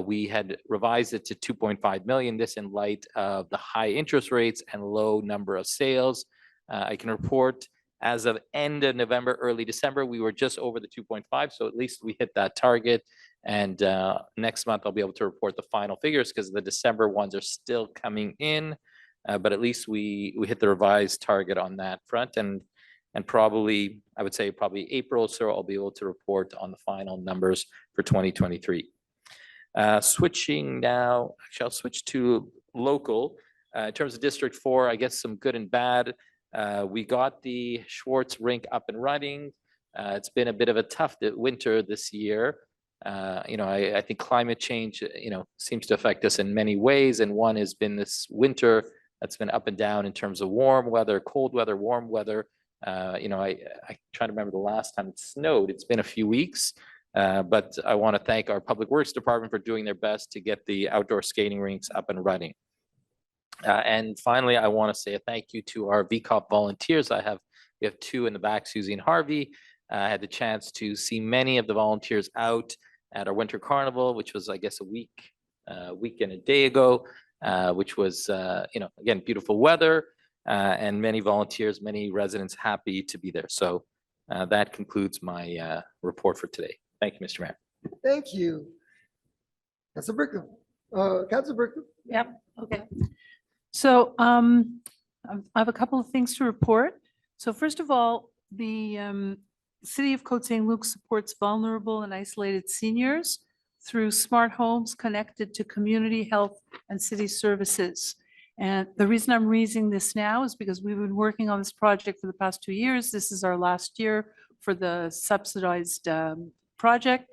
We had revised it to 2.5 million, this in light of the high interest rates and low number of sales. I can report as of end of November, early December, we were just over the 2.5, so at least we hit that target. And next month, I'll be able to report the final figures because the December ones are still coming in, but at least we hit the revised target on that front. And probably, I would say probably April, so I'll be able to report on the final numbers for 2023. Switching now, actually I'll switch to local. In terms of District 4, I guess some good and bad. We got the Schwartz rink up and running. It's been a bit of a tough winter this year. I think climate change, seems to affect us in many ways. And one has been this winter that's been up and down in terms of warm weather, cold weather, warm weather. I try to remember the last time it snowed. It's been a few weeks. But I want to thank our Public Works Department for doing their best to get the outdoor skating rinks up and running. And finally, I want to say a thank you to our VCOP volunteers. We have two in the back, Susie and Harvey. I had the chance to see many of the volunteers out at our winter carnival, which was, I guess, a week and a day ago, which was, again, beautiful weather and many volunteers, many residents happy to be there. So that concludes my report for today. Thank you, Mr. Mayor. Thank you. Councilor Brickman. Councilor Brickman. Yep, okay. So I have a couple of things to report. So first of all, the City of Côte Saint-Luc supports vulnerable and isolated seniors through smart homes connected to community health and city services. And the reason I'm raising this now is because we've been working on this project for the past 2 years. This is our last year for the subsidized project.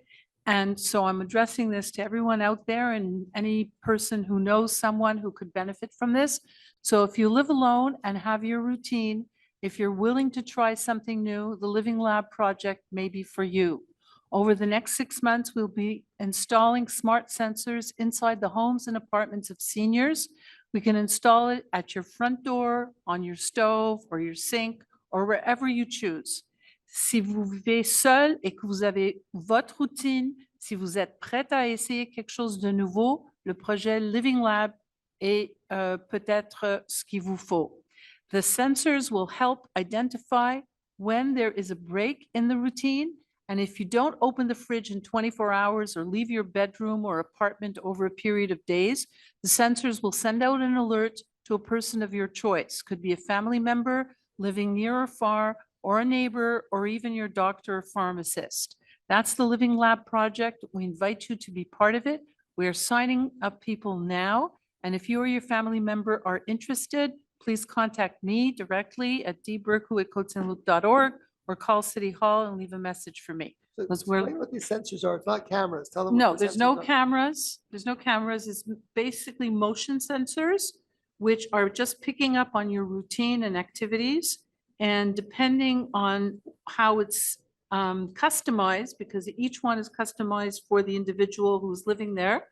And so I'm addressing this to everyone out there and any person who knows someone who could benefit from this. So if you live alone and have your routine, if you're willing to try something new, the Living Lab project may be for you. Over the next 6 months, we'll be installing smart sensors inside the homes and apartments of seniors. We can install it at your front door, on your stove or your sink, or wherever you choose. Si vous vivez seul et que vous avez votre routine, si vous êtes prête à essayer quelque chose de nouveau, le projet Living Lab est peut-être ce qu'il vous faut. The sensors will help identify when there is a break in the routine, and if you don't open the fridge in 24 hours or leave your bedroom or apartment over a period of days, the sensors will send out an alert to a person of your choice. Could be a family member living near or far, or a neighbor, or even your doctor or pharmacist. That's the Living Lab project. We invite you to be part of it. We are signing up people now, and if you or your family member are interested, please contact me directly at dburku@cotesaintluc.org or call City Hall and leave a message for me. So Because we're- explain what these sensors are. It's not cameras. Tell them. what No, the there's no sensors are. cameras. There's no cameras. It's basically motion sensors, which are just picking up on your routine and activities. And depending on how it's customized, because each one is customized for the individual who's living there.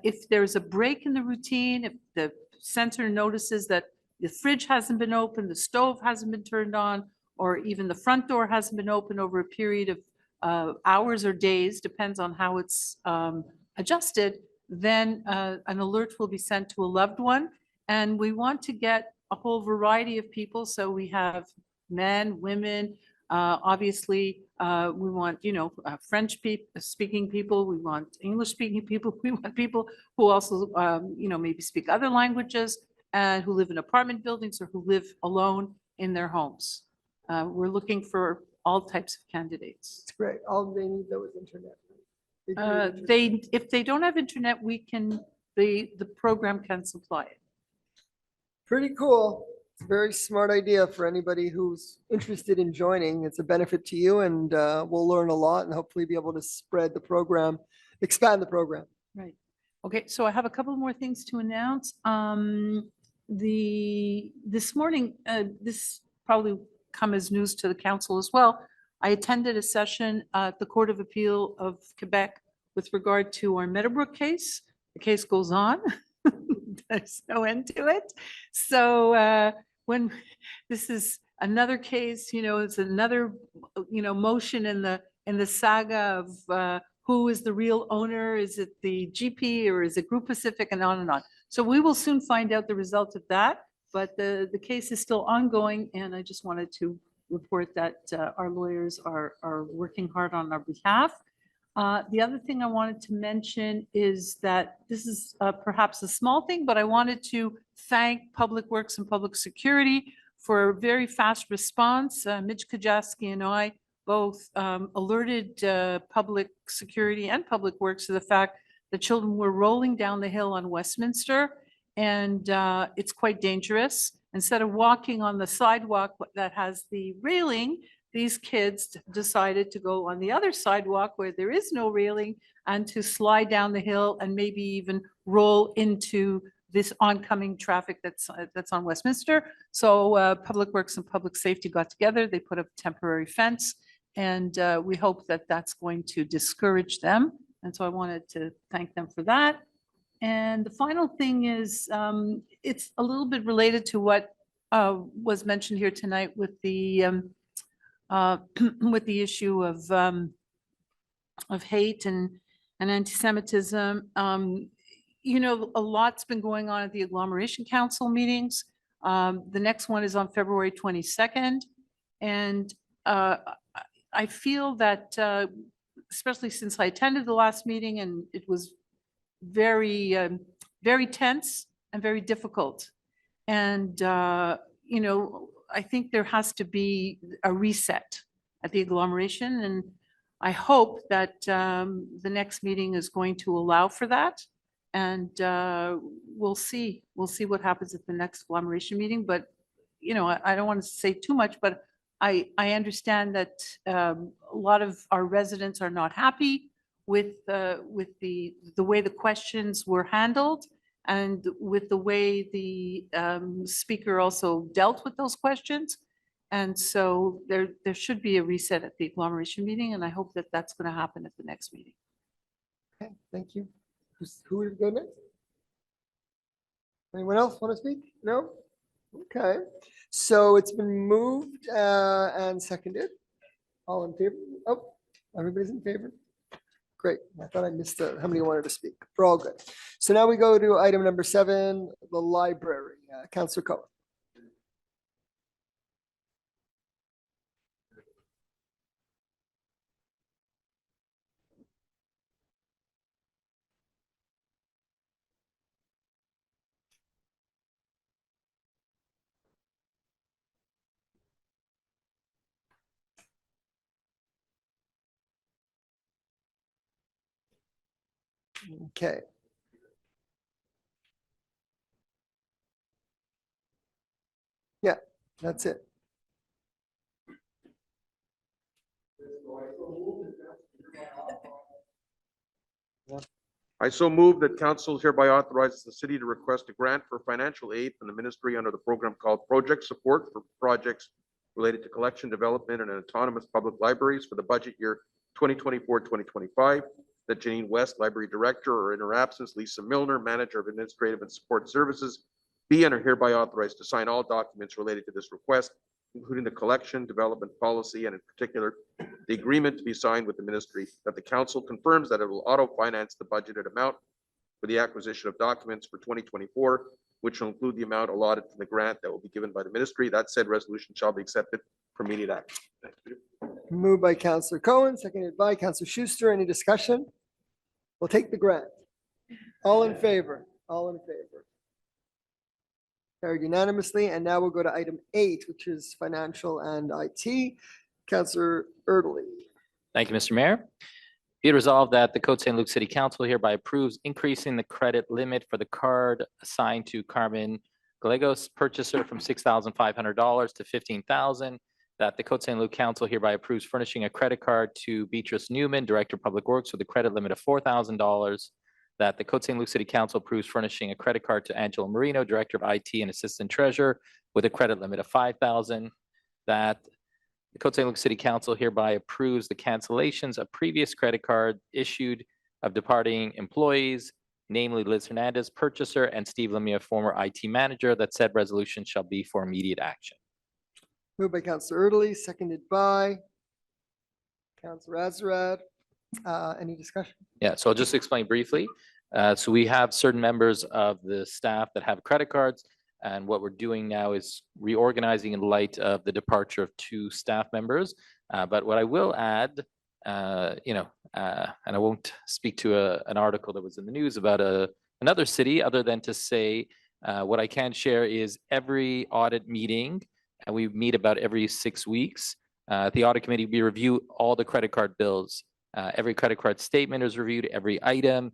If there's a break in the routine, if the sensor notices that the fridge hasn't been opened, the stove hasn't been turned on, or even the front door hasn't been opened over a period of hours or days, depends on how it's adjusted, then an alert will be sent to a loved one. And we want to get a whole variety of people. So we have men, women, obviously, we want, French speaking people, we want English speaking people, we want people who also, maybe speak other languages. and who live in apartment buildings or who live alone in their homes. We're looking for all types of candidates. It's great. All they need though is internet. They do need internet. If they don't have internet, the program can supply it. Pretty cool. It's a very smart idea for anybody who's interested in joining. It's a benefit to you and we'll learn a lot and hopefully be able to spread the program, expand the program. Right. Okay, so I have a couple more things to announce. This morning, this probably come as news to the council as well. I attended a session at the Court of Appeal of Quebec with regard to our Meadowbrook case. The case goes on. There's no end to it. So when this is another case, it's another, motion in the saga of who is the real owner? Is it the GP or is it Group Pacific, and on and on. So we will soon find out the result of that, but the case is still ongoing, and I just wanted to report that our lawyers are working hard on our behalf. The other thing I wanted to mention is that this is perhaps a small thing, but I wanted to thank Public Works and Public Security for a very fast response. Mitch Kajaski and I both alerted Public Security and Public Works to the fact that children were rolling down the hill on Westminster, and it's quite dangerous. Instead of walking on the sidewalk that has the railing, these kids decided to go on the other sidewalk where there is no railing and to slide down the hill and maybe even roll into this oncoming traffic that's on Westminster. So Public Works and Public Safety got together. They put up a temporary fence, and we hope that that's going to discourage them. And so I wanted to thank them for that. And the final thing is, it's a little bit related to what was mentioned here tonight with the with the issue of hate and anti-Semitism. A lot's been going on at the Agglomeration Council meetings. The next one is on February 22nd. And I feel that, especially since I attended the last meeting and it was very, very tense and very difficult. And, I think there has to be a reset at the agglomeration, and I hope that the next meeting is going to allow for that. And we'll see what happens at the next agglomeration meeting. But I don't want to say too much, but I understand that a lot of our residents are not happy with the way the questions were handled, and with the way the speaker also dealt with those questions. And so there should be a reset at the agglomeration meeting, and I hope that that's going to happen at the next meeting. Okay, thank you. Who will go next? Anyone else want to speak? No? Okay, so it's been moved and seconded. All in favor? Oh, everybody's in favor? Great. I thought I missed how many wanted to speak. We're all good. So now we go to item number 7, the library. Councillor Cohen. Okay. Yeah, that's it. I so move that council hereby authorizes the city to request a grant for financial aid from the ministry under the program called Project Support for Projects Related to Collection, Development, and Autonomous Public Libraries for the budget year 2024-2025. That Janine West, Library Director, or in her absence, Lisa Milner, Manager of Administrative and Support Services, be and are hereby authorized to sign all documents related to this request, including the collection, development policy, and in particular, the agreement to be signed with the ministry. That the council confirms that it will auto-finance the budgeted amount for the acquisition of documents for 2024, which will include the amount allotted for the grant that will be given by the ministry. That said resolution shall be accepted for immediate action. Thank you. Moved by Councillor Cohen, seconded by Councillor Schuster. Any discussion? We'll take the grant. All in favor? All in favor? Carried unanimously. And now we'll go to item 8, which is financial and IT. Councillor Erdely. Thank you, Mr. Mayor. Be it resolved that the Côte Saint-Luc City Council hereby approves increasing the credit limit for the card assigned to Carmen Gallegos, purchaser, from $6,500 to $15,000. That the Côte Saint-Luc Council hereby approves furnishing a credit card to Beatrice Newman, Director of Public Works, with a credit limit of $4,000. That the Côte Saint-Luc City Council approves furnishing a credit card to Angela Marino, Director of IT and Assistant Treasurer, with a credit limit of $5,000. That the Côte Saint-Luc City Council hereby approves the cancellations of previous credit card issued of departing employees, namely Liz Hernandez, purchaser, and Steve Lemire, former IT manager. That said resolution shall be for immediate action. Moved by Councillor Erdely, seconded by Councillor Azarad. Any discussion? Yeah, so I'll just explain briefly. So we have certain members of the staff that have credit cards. And what we're doing now is reorganizing in light of the departure of 2 staff members. But what I will add, and I won't speak to an article that was in the news about another city, other than to say what I can share is every audit meeting, and we meet about every 6 weeks. The audit committee, we review all the credit card bills. Every credit card statement is reviewed, every item.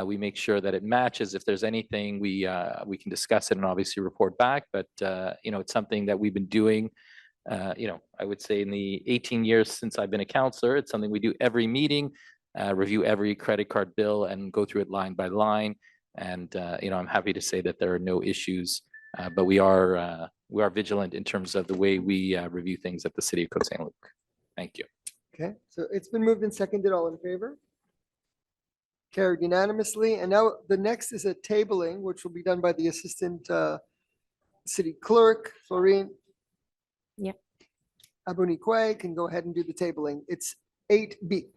We make sure that it matches. If there's anything, we can discuss it and obviously report back. But it's something that we've been doing. I would say in the 18 years since I've been a counselor, it's something we do every meeting, review every credit card bill and go through it line by line. And I'm happy to say that there are no issues, but we are vigilant in terms of the way we review things at the City of Côte Saint-Luc. Thank you. Okay, so it's been moved and seconded. All in favor? Carried unanimously. And now the next is a tabling, which will be done by the Assistant City Clerk, Florine. Yeah. Abonikwe can go ahead and do the tabling. It's 8B.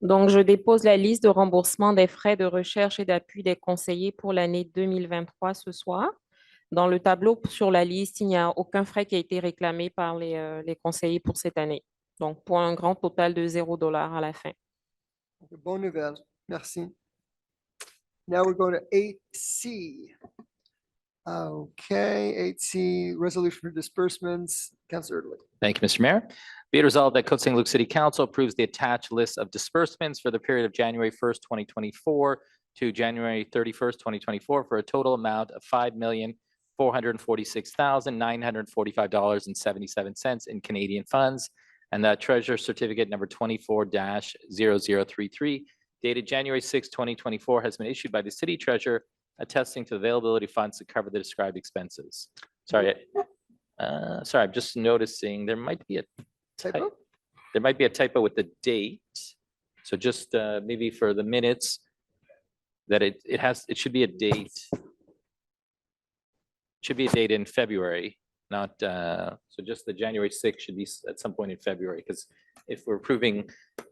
Donc, je dépose la liste de remboursement des frais de recherche et d'appui des conseillers pour l'année 2023 ce soir. Dans le tableau sur la liste, il n'y a aucun frais qui a été réclamé par les conseillers pour cette année. Donc, pour un grand total de $0 à la fin. Bonne nouvelle. Merci. Now we're going to 8C. Okay, 8C, resolution for disbursements. Councillor Erdely. Thank you, Mr. Mayor. Be it resolved that Côte Saint-Luc City Council approves the attached list of disbursements for the period of January 1st, 2024 to January 31st, 2024 for a total amount of $5,446,945.77 in Canadian funds. And that Treasurer Certificate number 24-0033 dated January 6, 2024 has been issued by the City Treasurer attesting to availability of funds to cover the described expenses. Sorry, I'm just noticing there might be a Typo? There might be a typo with the date. So just maybe for the minutes that it should be a date. Should be a date in February, not so just the January 6th should be at some point in February, because if we're approving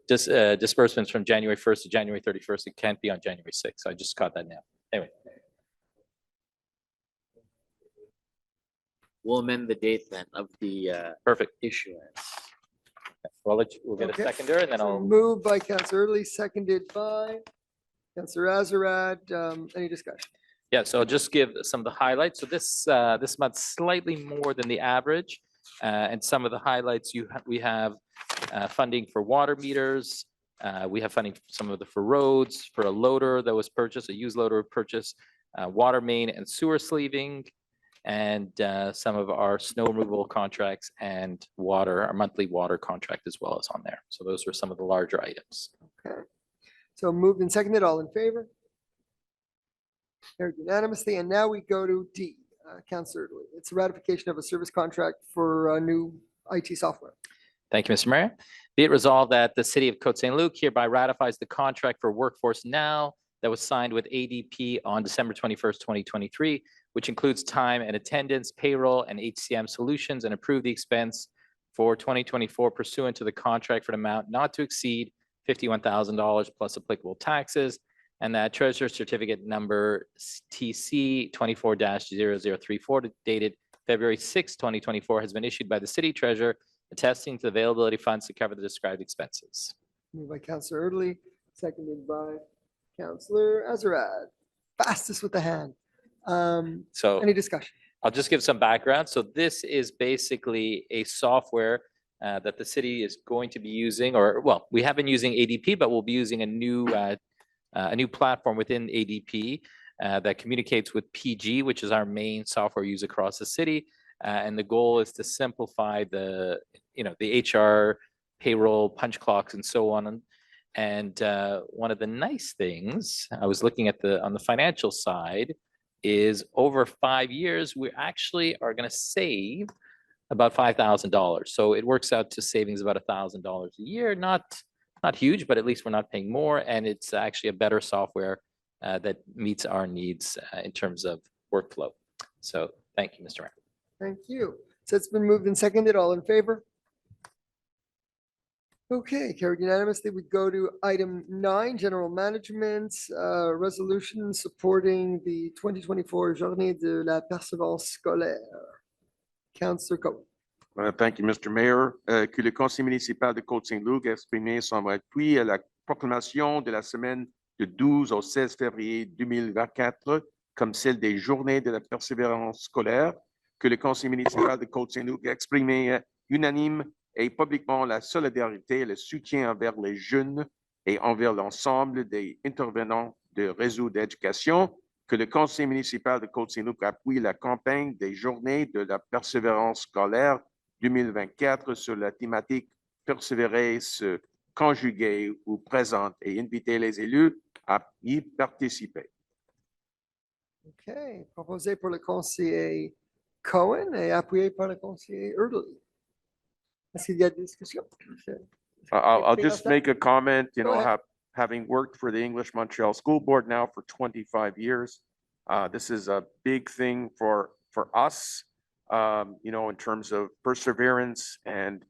disbursements from January 1st to January 31st, it can't be on January 6th. So I just caught that now. Anyway. We'll amend the date then of the Perfect issuance. We'll get Okay. a seconder and then So I'll. moved by Councillor Erdely, seconded by Councillor Azarad. Any discussion? Yeah, so I'll just give some of the highlights. So this month, slightly more than the average. And some of the highlights we have funding for water meters. We have funding for roads, for a loader that was purchased, a used loader purchased, water main and sewer sleeving, and some of our snow removal contracts and our monthly water contract as well as on there. So those were some of the larger items. Okay. So moved and seconded. All in favor? Carried unanimously. And now we go to D. Councillor Erdely. It's a ratification of a service contract for new IT software. Thank you, Mr. Mayor. Be it resolved that the City of Côte Saint-Luc hereby ratifies the contract for Workforce Now that was signed with ADP on December 21st, 2023, which includes time and attendance, payroll, and HCM solutions, and approve the expense for 2024 pursuant to the contract for an amount not to exceed $51,000 plus applicable taxes. And that Treasurer Certificate number TC 24-0034 dated February 6, 2024 has been issued by the City Treasurer attesting to the availability of funds to cover the described expenses. Moved by Councillor Erdely, seconded by Councillor Azarad. Fastest with the hand. So Any discussion? I'll just give some background. So this is basically a software that the city is going to be using, or well, we have been using ADP, but we'll be using a new platform within ADP that communicates with PG, which is our main software used across the city. And the goal is to simplify the HR, payroll, punch clocks, and so on. And one of the nice things I was looking at on the financial side is over 5 years, we actually are going to save about $5,000. So it works out to savings about $1,000 a year. Not huge, but at least we're not paying more. And it's actually a better software that meets our needs in terms of workflow. So thank you, Mr. Mayor. Thank you. So it's been moved and seconded. All in favor? Okay, carried unanimously. We go to item 9, general management, resolution supporting the 2024 Journée de la Persévérance scolaire. Councillor Coe. Thank you, Mr. Mayor. Que le conseil municipal de Côte Saint-Luc exprime son appui à la proclamation de la semaine du 12 au 16 février 2024 comme celle des Journées de la Persévérance scolaire. Que le conseil municipal de Côte Saint-Luc exprime unanime et publiquement la solidarité et le soutien envers les jeunes et envers l'ensemble des intervenants de réseau d'éducation, que le conseil municipal de Côte Saint-Luc appuie la campagne des journées de la persévérance scolaire 2024 sur la thématique persévérer, se conjuguer ou présente et inviter les élus à y participer. Okay, proposé pour le conseiller Cohen et appuyé par le conseiller Erdely. Est-ce qu'il y a des discussions? I'll just make a comment, Go ahead. having worked for the English Montreal School Board now for 25 years. This is a big thing for us, in terms of perseverance and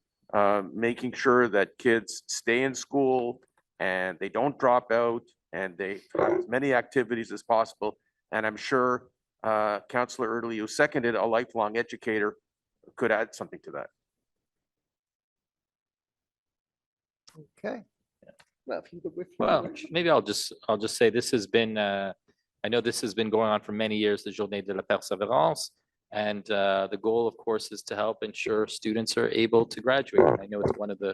making sure that kids stay in school and they don't drop out and they have as many activities as possible. And I'm sure Councillor Erdely, who seconded a lifelong educator, could add something to that. Okay. Well, if you could with Well, maybe I'll just say this has been, I know this has been going on for many years, the Journée de la Persévérance. And the goal, of course, is to help ensure students are able to graduate. I know it's one of the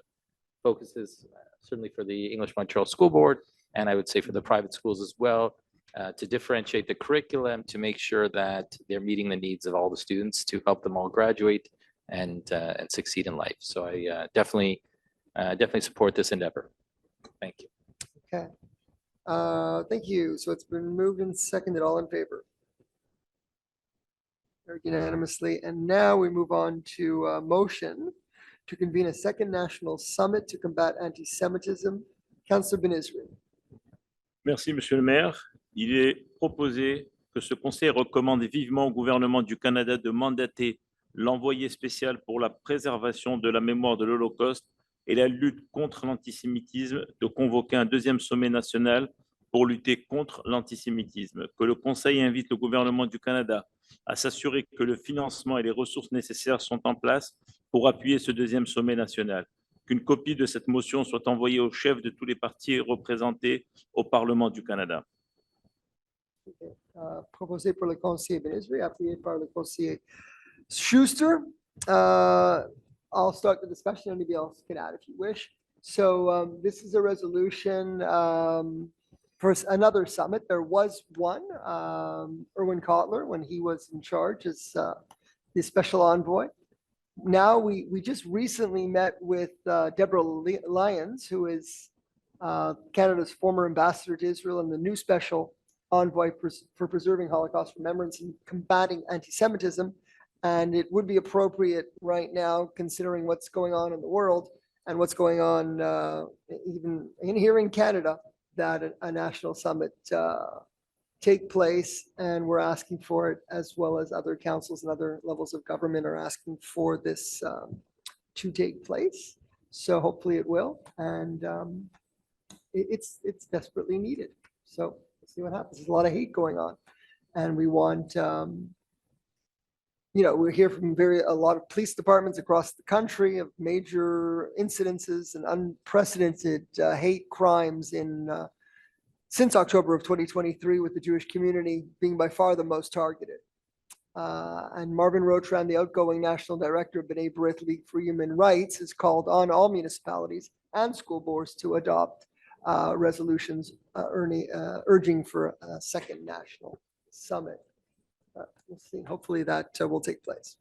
focuses, certainly for the English Montreal School Board, and I would say for the private schools as well, to differentiate the curriculum, to make sure that they're meeting the needs of all the students, to help them all graduate and succeed in life. So I definitely support this endeavor. Thank you. Okay. Thank you. So it's been moved and seconded. All in favor? Carried unanimously. And now we move on to a motion to convene a second national summit to combat anti-Semitism. Councillor Ben-Israel. Merci, Monsieur le maire. Il est proposé que ce conseil recommande vivement au gouvernement du Canada de mandater l'envoyé spécial pour la préservation de la mémoire de l'Holocauste et la lutte contre l'antisémitisme de convoquer un deuxième sommet national pour lutter contre l'antisémitisme. Que le conseil invite le gouvernement du Canada à s'assurer que le financement et les ressources nécessaires sont en place pour appuyer ce deuxième sommet national. Qu'une copie de cette motion soit envoyée aux chefs de tous les partis représentés au Parlement du Canada. Proposé pour le conseiller Ben-Israel, appuyé par le conseiller Schuster. I'll start the discussion. Anybody else can add if you wish. So this is a resolution for another summit. There was one, Erwin Kotler, when he was in charge as the special envoy. Now we just recently met with Deborah Lyons, who is Canada's former ambassador to Israel and the new special envoy for preserving Holocaust remembrance and combating anti-Semitism. And it would be appropriate right now, considering what's going on in the world and what's going on even here in Canada, that a national summit take place. And we're asking for it, as well as other councils and other levels of government are asking for this to take place. So hopefully it will. And it's desperately needed. So let's see what happens. There's a lot of hate going on. And we want, we hear from a lot of police departments across the country of major incidences and unprecedented hate crimes in since October of 2023, with the Jewish community being by far the most targeted. And Marvin Rotran, the outgoing National Director of B'nai B'rith League for Human Rights, has called on all municipalities and school boards to adopt resolutions urging for a second national summit. We'll see. Hopefully that will take place.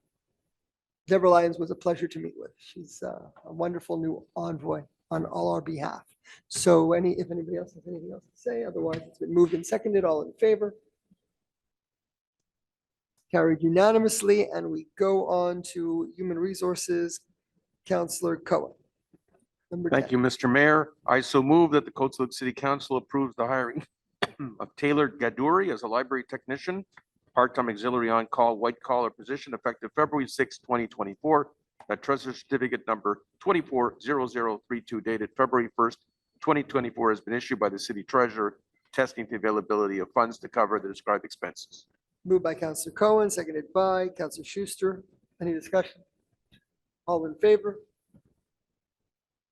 Deborah Lyons was a pleasure to meet with. She's a wonderful new envoy on all our behalf. So if anybody else has anything else to say, otherwise it's been moved and seconded, all in favor. Carried unanimously, and we go on to Human Resources, Councillor Cohen. Thank you, Mr. Mayor. I so move that the Côte Saint-Luc City Council approves the hiring of Taylor Gadouri as a library technician, part-time auxiliary on-call, white-collar position effective February 6, 2024. That treasurer certificate number 240032 dated February 1st, 2024 has been issued by the city treasurer, testing the availability of funds to cover the described expenses. Moved by Councillor Cohen, seconded by Councillor Schuster. Any discussion? All in favor?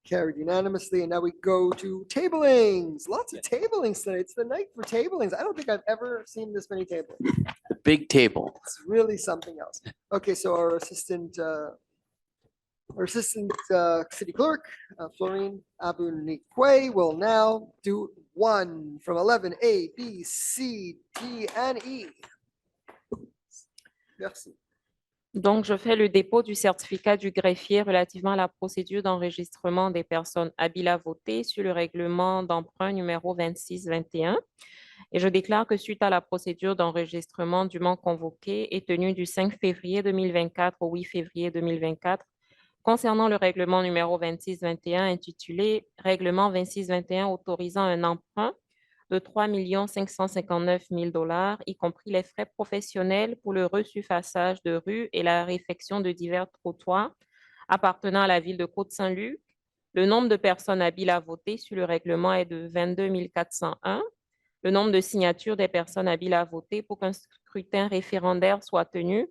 Carried unanimously. And now we go to tablings. Lots of tablings tonight. It's the night for tablings. I don't think I've ever seen this many tablings. The big table. It's really something else. Okay, so our assistant city clerk, Florine Abunikwe, will now do 1 from 11, A, B, C, D, and E. Merci. Donc, je fais le dépôt du certificat du greffier relativement à la procédure d'enregistrement des personnes habiles à voter sur le règlement d'emprunt numéro 2621. Et je déclare que suite à la procédure d'enregistrement dûment convoquée et tenue du 5 février 2024 au 8 février 2024, concernant le règlement numéro 2621 intitulé « Règlement 2621 autorisant un emprunt de 3 559 000 $, y compris les frais professionnels pour le ressurfaçage de rues et la réfection de divers trottoirs appartenant à la ville de Côte Saint-Luc. Le nombre de personnes habiles à voter sur le règlement est de 22 401. Le nombre de signatures des personnes habiles à voter pour qu'un scrutin référendaire soit tenu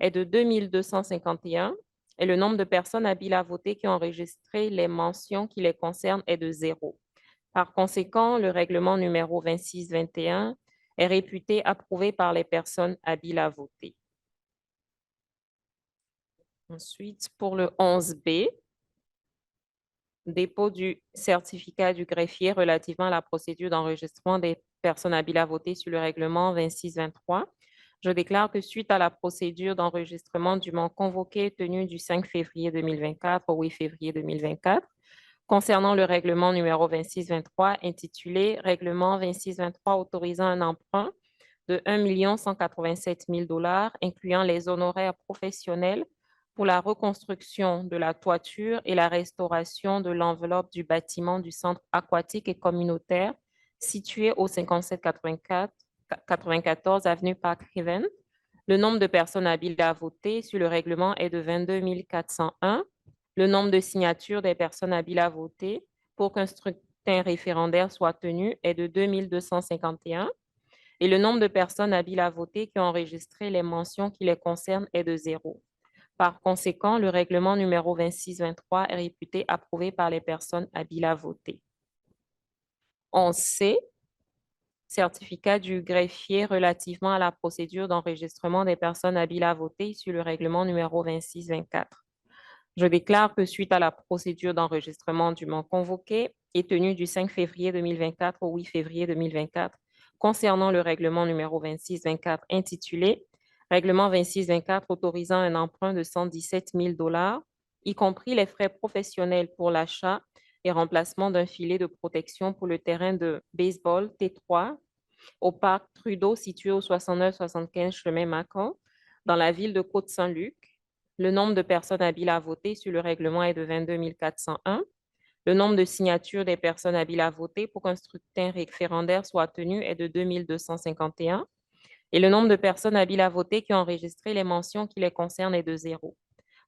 est de 2 251. Et le nombre de personnes habiles à voter qui ont enregistré les mentions qui les concernent est de 0. Par conséquent, le règlement numéro 2621 est réputé approuvé par les personnes habiles à voter. Ensuite, pour le 11B, dépôt du certificat du greffier relativement à la procédure d'enregistrement des personnes habiles à voter sur le règlement 2623. Je déclare que suite à la procédure d'enregistrement dûment convoquée tenue du 5 février 2024 au 8 février 2024, concernant le règlement numéro 2623 intitulé « Règlement 2623 autorisant un emprunt de 1 187 000 $, incluant les honoraires professionnels pour la reconstruction de la toiture et la restauration de l'enveloppe du bâtiment du centre aquatique et communautaire situé au 5794 avenue Park-Haven. Le nombre de personnes habiles à voter sur le règlement est de 22 401. Le nombre de signatures des personnes habiles à voter pour qu'un scrutin référendaire soit tenu est de 2 251. Et le nombre de personnes habiles à voter qui ont enregistré les mentions qui les concernent est de 0. Par conséquent, le règlement numéro 2623 est réputé approuvé par les personnes habiles à voter. 11C, certificat du greffier relativement à la procédure d'enregistrement des personnes habiles à voter sur le règlement numéro 2624. Je déclare que suite à la procédure d'enregistrement dûment convoquée et tenue du 5 février 2024 au 8 février 2024, concernant le règlement numéro 2624 intitulé « Règlement 2624 autorisant un emprunt de 117 000 $, y compris les frais professionnels pour l'achat et remplacement d'un filet de protection pour le terrain de baseball T3 au parc Trudeau situé au 69-75 chemin Macon, dans la ville de Côte Saint-Luc. Le nombre de personnes habiles à voter sur le règlement est de 22 401. Le nombre de signatures des personnes habiles à voter pour qu'un scrutin référendaire soit tenu est de 2 251. Et le nombre de personnes habiles à voter qui ont enregistré les mentions qui les concernent est de 0.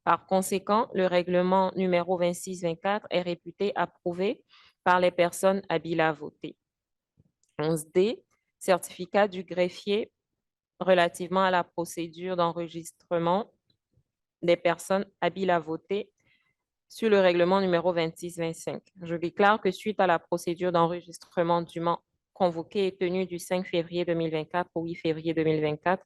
Par conséquent, le règlement numéro 2624 est réputé approuvé par les personnes habiles à voter. 11D, certificat du greffier relativement à la procédure d'enregistrement des personnes habiles à voter sur le règlement numéro 2625. Je déclare que suite à la procédure d'enregistrement dûment convoqué et tenu du 5 février 2024 au 8 février 2024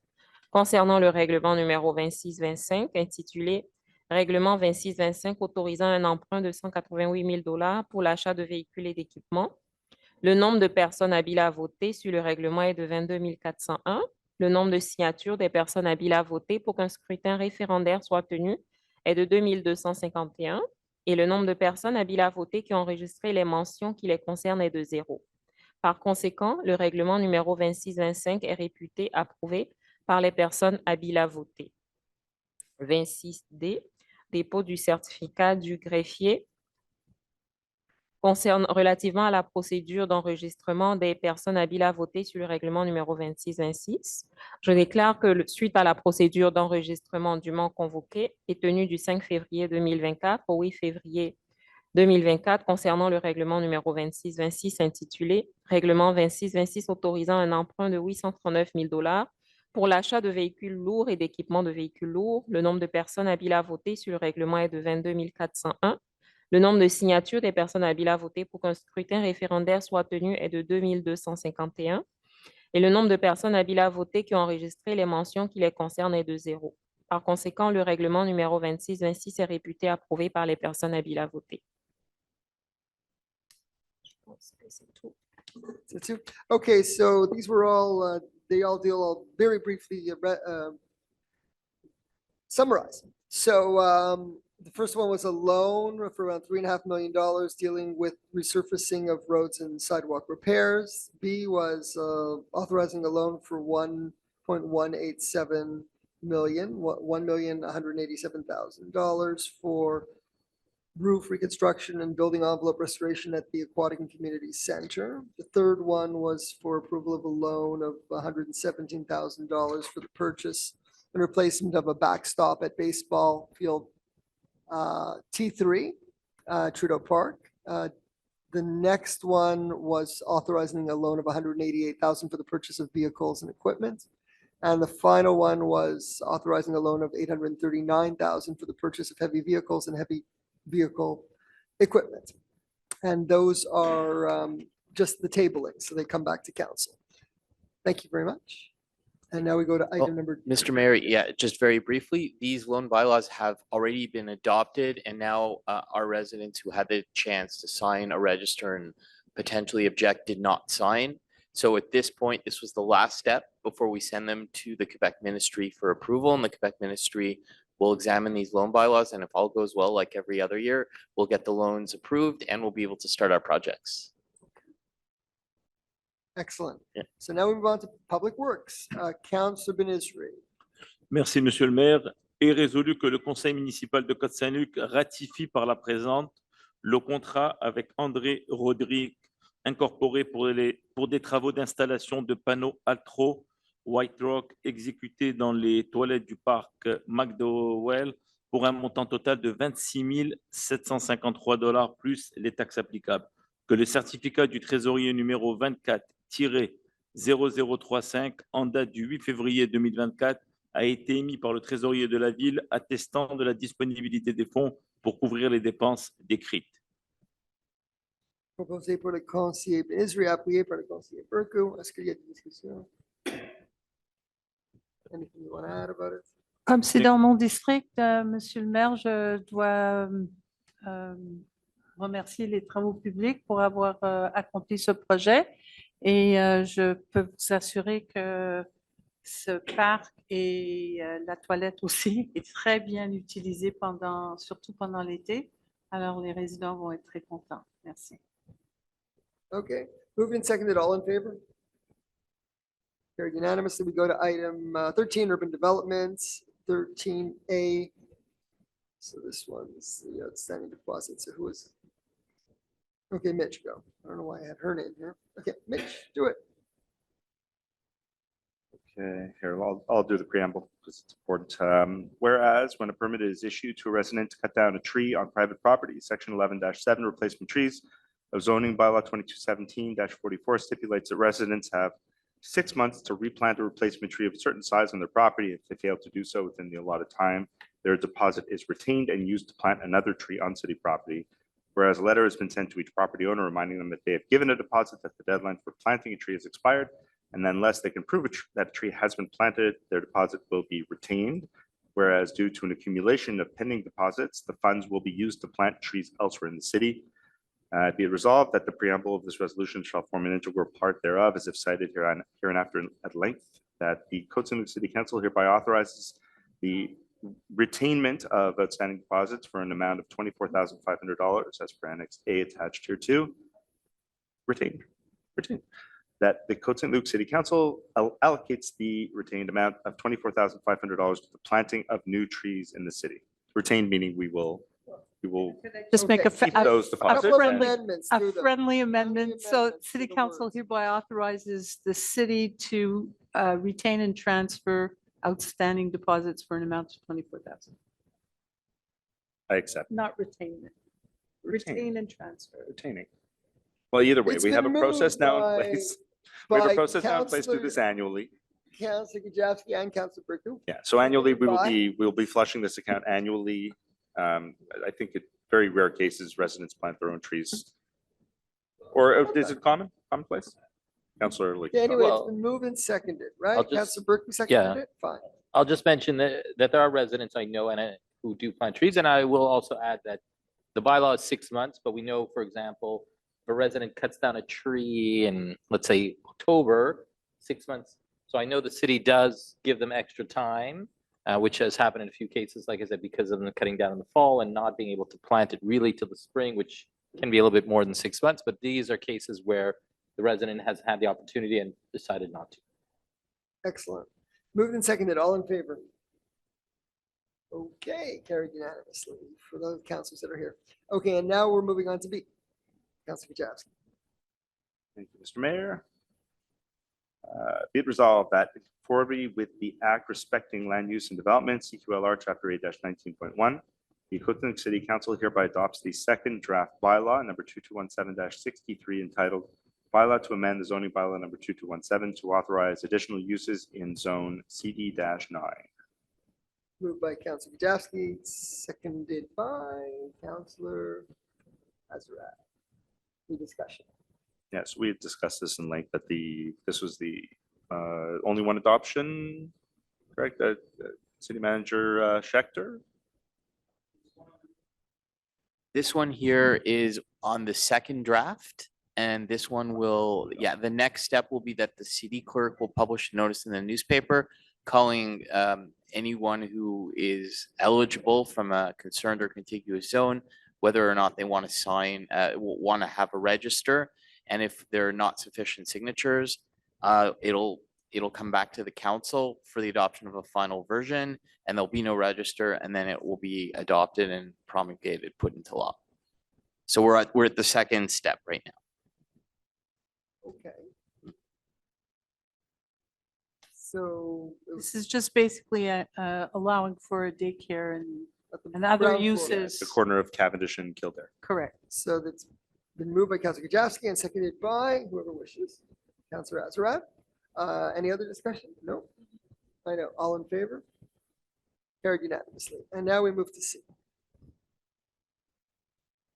concernant le règlement numéro 2625 intitulé Règlement 2625 autorisant un emprunt de 188 000 $ pour l'achat de véhicules et d'équipements. Le nombre de personnes habiles à voter sur le règlement est de 22 401. Le nombre de signatures des personnes habiles à voter pour qu'un scrutin référendaire soit tenu est de 2 251. Et le nombre de personnes habiles à voter qui ont enregistré les mentions qui les concernent est de 0. Par conséquent, le règlement numéro 2625 est réputé approuvé par les personnes habiles à voter. 26D, dépôt du certificat du greffier relativement à la procédure d'enregistrement des personnes habiles à voter sur le règlement numéro 2626. Je déclare que suite à la procédure d'enregistrement dûment convoquée et tenue du 5 février 2024 au 8 février 2024 concernant le règlement numéro 2626 intitulé Règlement 2626 autorisant un emprunt de 839 000 $ pour l'achat de véhicules lourds et d'équipements de véhicules lourds. Le nombre de personnes habiles à voter sur le règlement est de 22 401. Le nombre de signatures des personnes habiles à voter pour qu'un scrutin référendaire soit tenu est de 2 251. Et le nombre de personnes habiles à voter qui ont enregistré les mentions qui les concernent est de 0. Par conséquent, le règlement numéro 2626 est réputé approuvé par les personnes habiles à voter. Je pense que c'est tout. That's it. Okay, so these were all, they all deal, I'll very briefly summarize. So the first one was a loan for around $3.5 million dealing with resurfacing of roads and sidewalk repairs. B was authorizing a loan for $1.187 million, $1,187,000 for roof reconstruction and building envelope restoration at the Aquatic and Community Center. The third one was for approval of a loan of $117,000 for the purchase and replacement of a backstop at baseball field T3, Trudeau Park. The next one was authorizing a loan of $188,000 for the purchase of vehicles and equipment. And the final one was authorizing a loan of $839,000 for the purchase of heavy vehicles and heavy vehicle equipment. And those are just the tabling, so they come back to council. Thank you very much. And now we go to item number. Mr. Mayor, yeah, just very briefly, these loan bylaws have already been adopted, and now our residents who had the chance to sign or register and potentially object did not sign. So at this point, this was the last step before we send them to the Quebec Ministry for approval, and the Quebec Ministry will examine these loan bylaws, and if all goes well, like every other year, we'll get the loans approved and we'll be able to start our projects. Excellent. Yeah. So now we move on to Public Works. Councillor Ben-Israel. Merci, Monsieur le maire. Est résolu que le conseil municipal de Côte Saint-Luc ratifie par la présente le contrat avec André Rodrigue incorporé pour des travaux d'installation de panneaux Altro White Rock exécutés dans les toilettes du parc McDowell pour un montant total de 26 753 $ plus les taxes applicables. Que le certificat du trésorier numéro 24-0035 en date du 8 février 2024 a été émis par le trésorier de la ville attestant de la disponibilité des fonds pour couvrir les dépenses décrites. Proposé par le conseiller Ben-Israel, appuyé par le conseiller Burku. Est-ce qu'il y a des discussions? Anything you want to add about it? Comme c'est dans mon district, Monsieur le maire, je dois remercier les travaux publics pour avoir accompli ce projet. Et je peux vous assurer que ce parc et la toilette aussi est très bien utilisé surtout pendant l'été. Alors, les résidents vont être très contents. Merci. Okay, moved and seconded, all in favor? Carried unanimously. We go to item 13, urban developments, 13A. So this one's the outstanding deposit. So who is? Okay, Mitch, go. I don't know why I had her name here. Okay, Mitch, do it. Okay, here, I'll do the preamble because it's important. Whereas when a permit is issued to a resident to cut down a tree on private property, section 11-7 replacement trees of zoning bylaw 2217-44 stipulates that residents have 6 months to replant a replacement tree of a certain size on their property. If they fail to do so within the allotted time, their deposit is retained and used to plant another tree on city property. Whereas a letter has been sent to each property owner reminding them that they have given a deposit, that the deadline for planting a tree has expired, and then unless they can prove that a tree has been planted, their deposit will be retained. Whereas due to an accumulation of pending deposits, the funds will be used to plant trees elsewhere in the city. Be it resolved that the preamble of this resolution shall form an integral part thereof, as if cited hereinafter at length, that the Côte Saint-Luc City Council hereby authorizes the retainment of outstanding deposits for an amount of $24,500 as per Annex A attached here to retained. That the Côte Saint-Luc City Council allocates the retained amount of $24,500 to the planting of new trees in the city. Retained meaning we will Just make a, keep those deposits. a friendly amendment. So city council hereby authorizes the city to retain and transfer outstanding deposits for an amount of 24,000. I accept. Not retain it. Retain and transfer. Retaining. Well, either way, It's we have a been process moved now in by- place. We have a by process now in place to do this Councillor- annually. Councillor Kajewski and Councillor Berku. Yeah, so annually, By- we'll be flushing this account annually. I think in very rare cases, residents plant their own trees. Or is it commonplace? Councillor Lee. Yeah, anyway, it's Well, been moved and seconded, right? I'll just- Councillor Berku seconded it? Fine. I'll just mention that there are residents I know who do plant trees, and I will also add that the bylaw is 6 months, but we know, for example, if a resident cuts down a tree in, let's say, October, 6 months. So I know the city does give them extra time, which has happened in a few cases, like I said, because of them cutting down in the fall and not being able to plant it really till the spring, which can be a little bit more than 6 months. But these are cases where the resident has had the opportunity and decided not to. Excellent. Moved and seconded, all in favor? Okay, carried unanimously for those councils that are here. Okay, and now we're moving on to B. Councillor Kajewski. Thank you, Mr. Mayor. Be it resolved that in conformity with the Act respecting land use and development, CQLR Chapter 8-19.1, the Côte Saint-Luc City Council hereby adopts the second draft bylaw number 2217-63 entitled Bylaw to amend the zoning bylaw number 2217 to authorize additional uses in zone CD-9. Moved by Councillor Kajewski, seconded by Councillor Azarat. Any discussion? Yes, we had discussed this in length, that this was the only one adoption, correct? City Manager Schechter? This one here is on the second draft. And this one will, the next step will be that the city clerk will publish a notice in the newspaper calling anyone who is eligible from a concerned or contiguous zone, whether or not they want to sign, want to have a register. And if there are not sufficient signatures, it'll come back to the council for the adoption of a final version, and there'll be no register, and then it will be adopted and promulgated, put into law. So we're at the second step right now. Okay. So. This is just basically allowing for a daycare and other ground floor. uses. The corner of Cavendish and Kildare. Correct. So that's been moved by Councillor Kajewski and seconded by whoever wishes. Councillor Azarat. Any other discussion? No? I know. All in favor? Carried unanimously. And now we move to C.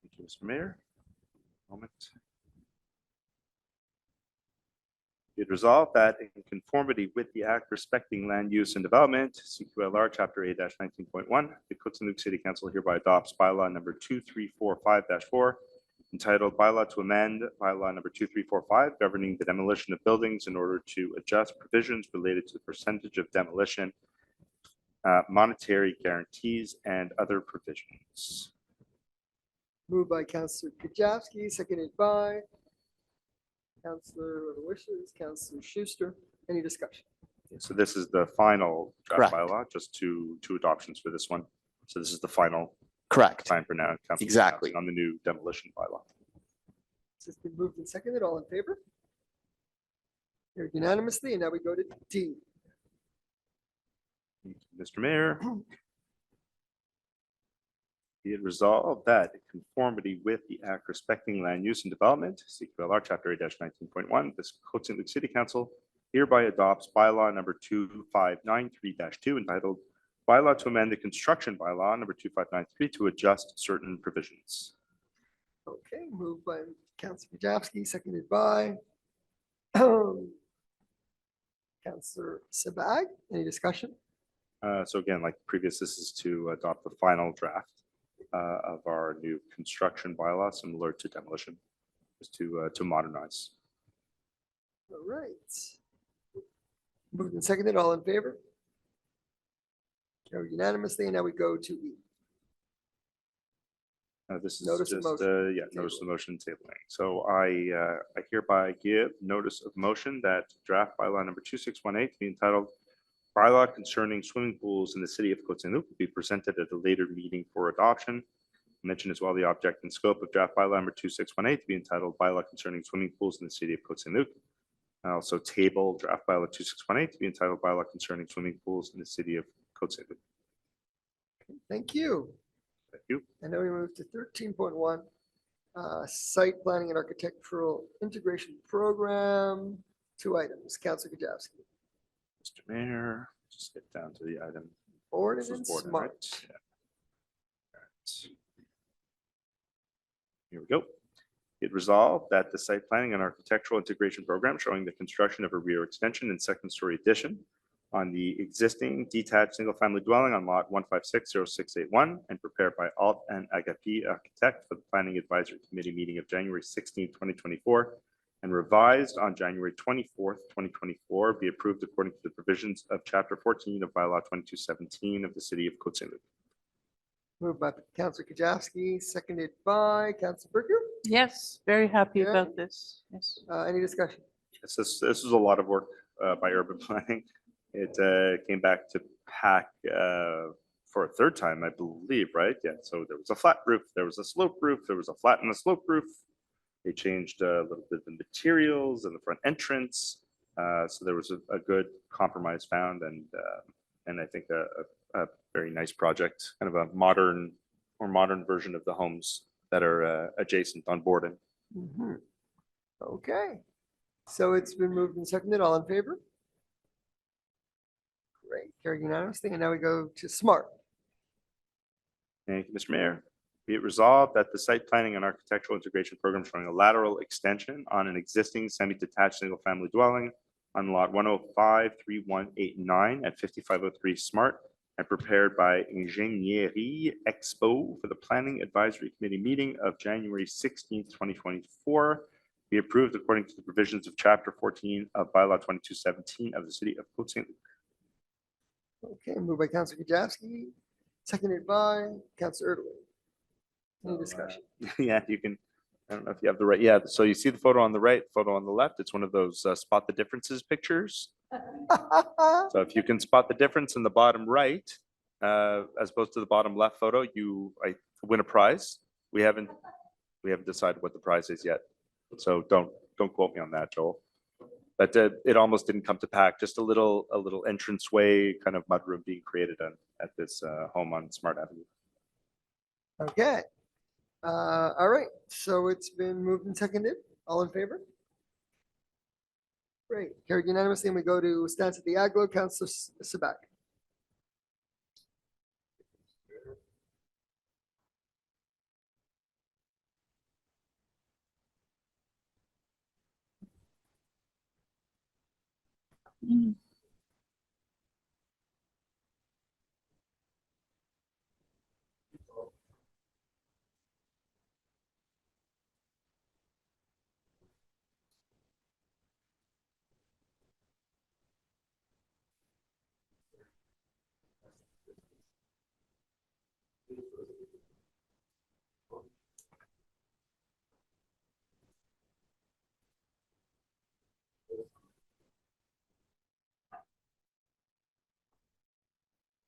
Thank you, Mr. Mayor. Moment. Be it resolved that in conformity with the Act respecting land use and development, CQLR Chapter 8-19.1, the Côte Saint-Luc City Council hereby adopts bylaw number 2345-4, entitled Bylaw to amend bylaw number 2345 governing the demolition of buildings in order to adjust provisions related to the percentage of demolition, monetary guarantees, and other provisions. Moved by Councillor Kajewski, seconded by Councillor whoever wishes, Councillor Schuster. Any discussion? So this is the final draft Correct. bylaw, just two adoptions for this one. So this is the final Correct. time for now. Council Exactly. On the new demolition bylaw. This has been moved and seconded. All in favor? Carried unanimously. And now we go to D. Thank you, Mr. Mayor. Be it resolved that in conformity with the Act respecting land use and development, CQLR Chapter 8-19.1, this Côte Saint-Luc City Council hereby adopts bylaw number 2593-2 entitled Bylaw to amend the construction bylaw number 2593 to adjust certain provisions. Okay, moved by Councilor Kajewski, seconded by Councilor Sabag. Any discussion? So again, like previous, this is to adopt the final draft of our new construction bylaw, similar to demolition, just to modernize. All right. Moved and seconded, all in favor? Carried unanimously. And now we go to E. This is Notice of just, motion. yeah, notice of motion tabling. So I hereby give notice of motion that draft bylaw number 2618 be entitled bylaw concerning swimming pools in the city of Côte Saint-Luc will be presented at a later meeting for adoption. Mention as well the object and scope of draft bylaw number 2618 to be entitled bylaw concerning swimming pools in the city of Côte Saint-Luc. I also table draft bylaw 2618 to be entitled bylaw concerning swimming pools in the city of Côte Saint-Luc. Thank you. Thank you. And now we move to 13.1, site planning and architectural integration program. 2 items. Councilor Kajewski. Mr. Mayor, just get down to the item. Boarded This was and boarded, smart. right? Yeah. Alright. Here we go. It resolved that the site planning and architectural integration program showing the construction of a rear extension and second-story addition on the existing detached single-family dwelling on lot 1560681 and prepared by Alt and Agapi Architect for the Planning Advisory Committee meeting of January 16, 2024, and revised on January 24th, 2024, be approved according to the provisions of Chapter 14 of Bylaw 2217 of the City of Côte Saint-Luc. Moved by Councilor Kajewski, seconded by Councilor Berger. Yes, very happy Yeah. about this. Yes. Any discussion? This was a lot of work by urban planning. It came back to PAC for a third time, I believe, right? Yeah, so there was a flat roof, there was a slope roof, there was a flat and a slope roof. They changed a little bit of the materials and the front entrance. So there was a good compromise found and I think a very nice project, kind of a more modern version of the homes that are adjacent on Borden. Mhm. Okay, so it's been moved and seconded. All in favor? Great, carried unanimously. And now we go to smart. Thank you, Mr. Mayor. Be it resolved that the site planning and architectural integration program showing a lateral extension on an existing semi-detached single-family dwelling on lot 1053189 at 5503 Smart and prepared by Ingénierie Expo for the Planning Advisory Committee meeting of January 16th, 2024, be approved according to the provisions of Chapter 14 of Bylaw 2217 of the City of Côte Saint-Luc. Okay, moved by Councilor Kajewski, seconded by Councilor Erdley. Any discussion? Yeah, you can, I don't know if you have the right, yeah, so you see the photo on the right, photo on the left, it's one of those spot the differences pictures. So if you can spot the difference in the bottom right, as opposed to the bottom left photo, I win a prize. We haven't decided what the prize is yet. So don't quote me on that, Joel. But it almost didn't come to pack, just a little entranceway kind of mudroom being created at this home on Smart Avenue. Okay. All right, so it's been moved and seconded. All in favor? Great, carried unanimously. And we go to stance at the Aglo, Councilor Sabak.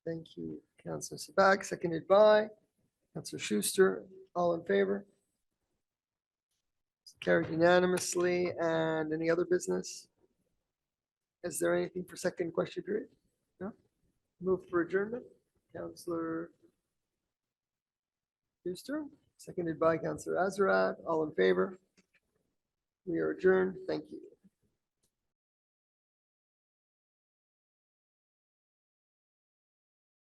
Thank you, Councilor Sabak, seconded by Councilor Schuster. All in favor? Carried unanimously. And any other business? Is there anything for second question period? No? Move for adjournment. Councilor Schuster, seconded by Councilor Azarad. All in favor? We are adjourned. Thank you.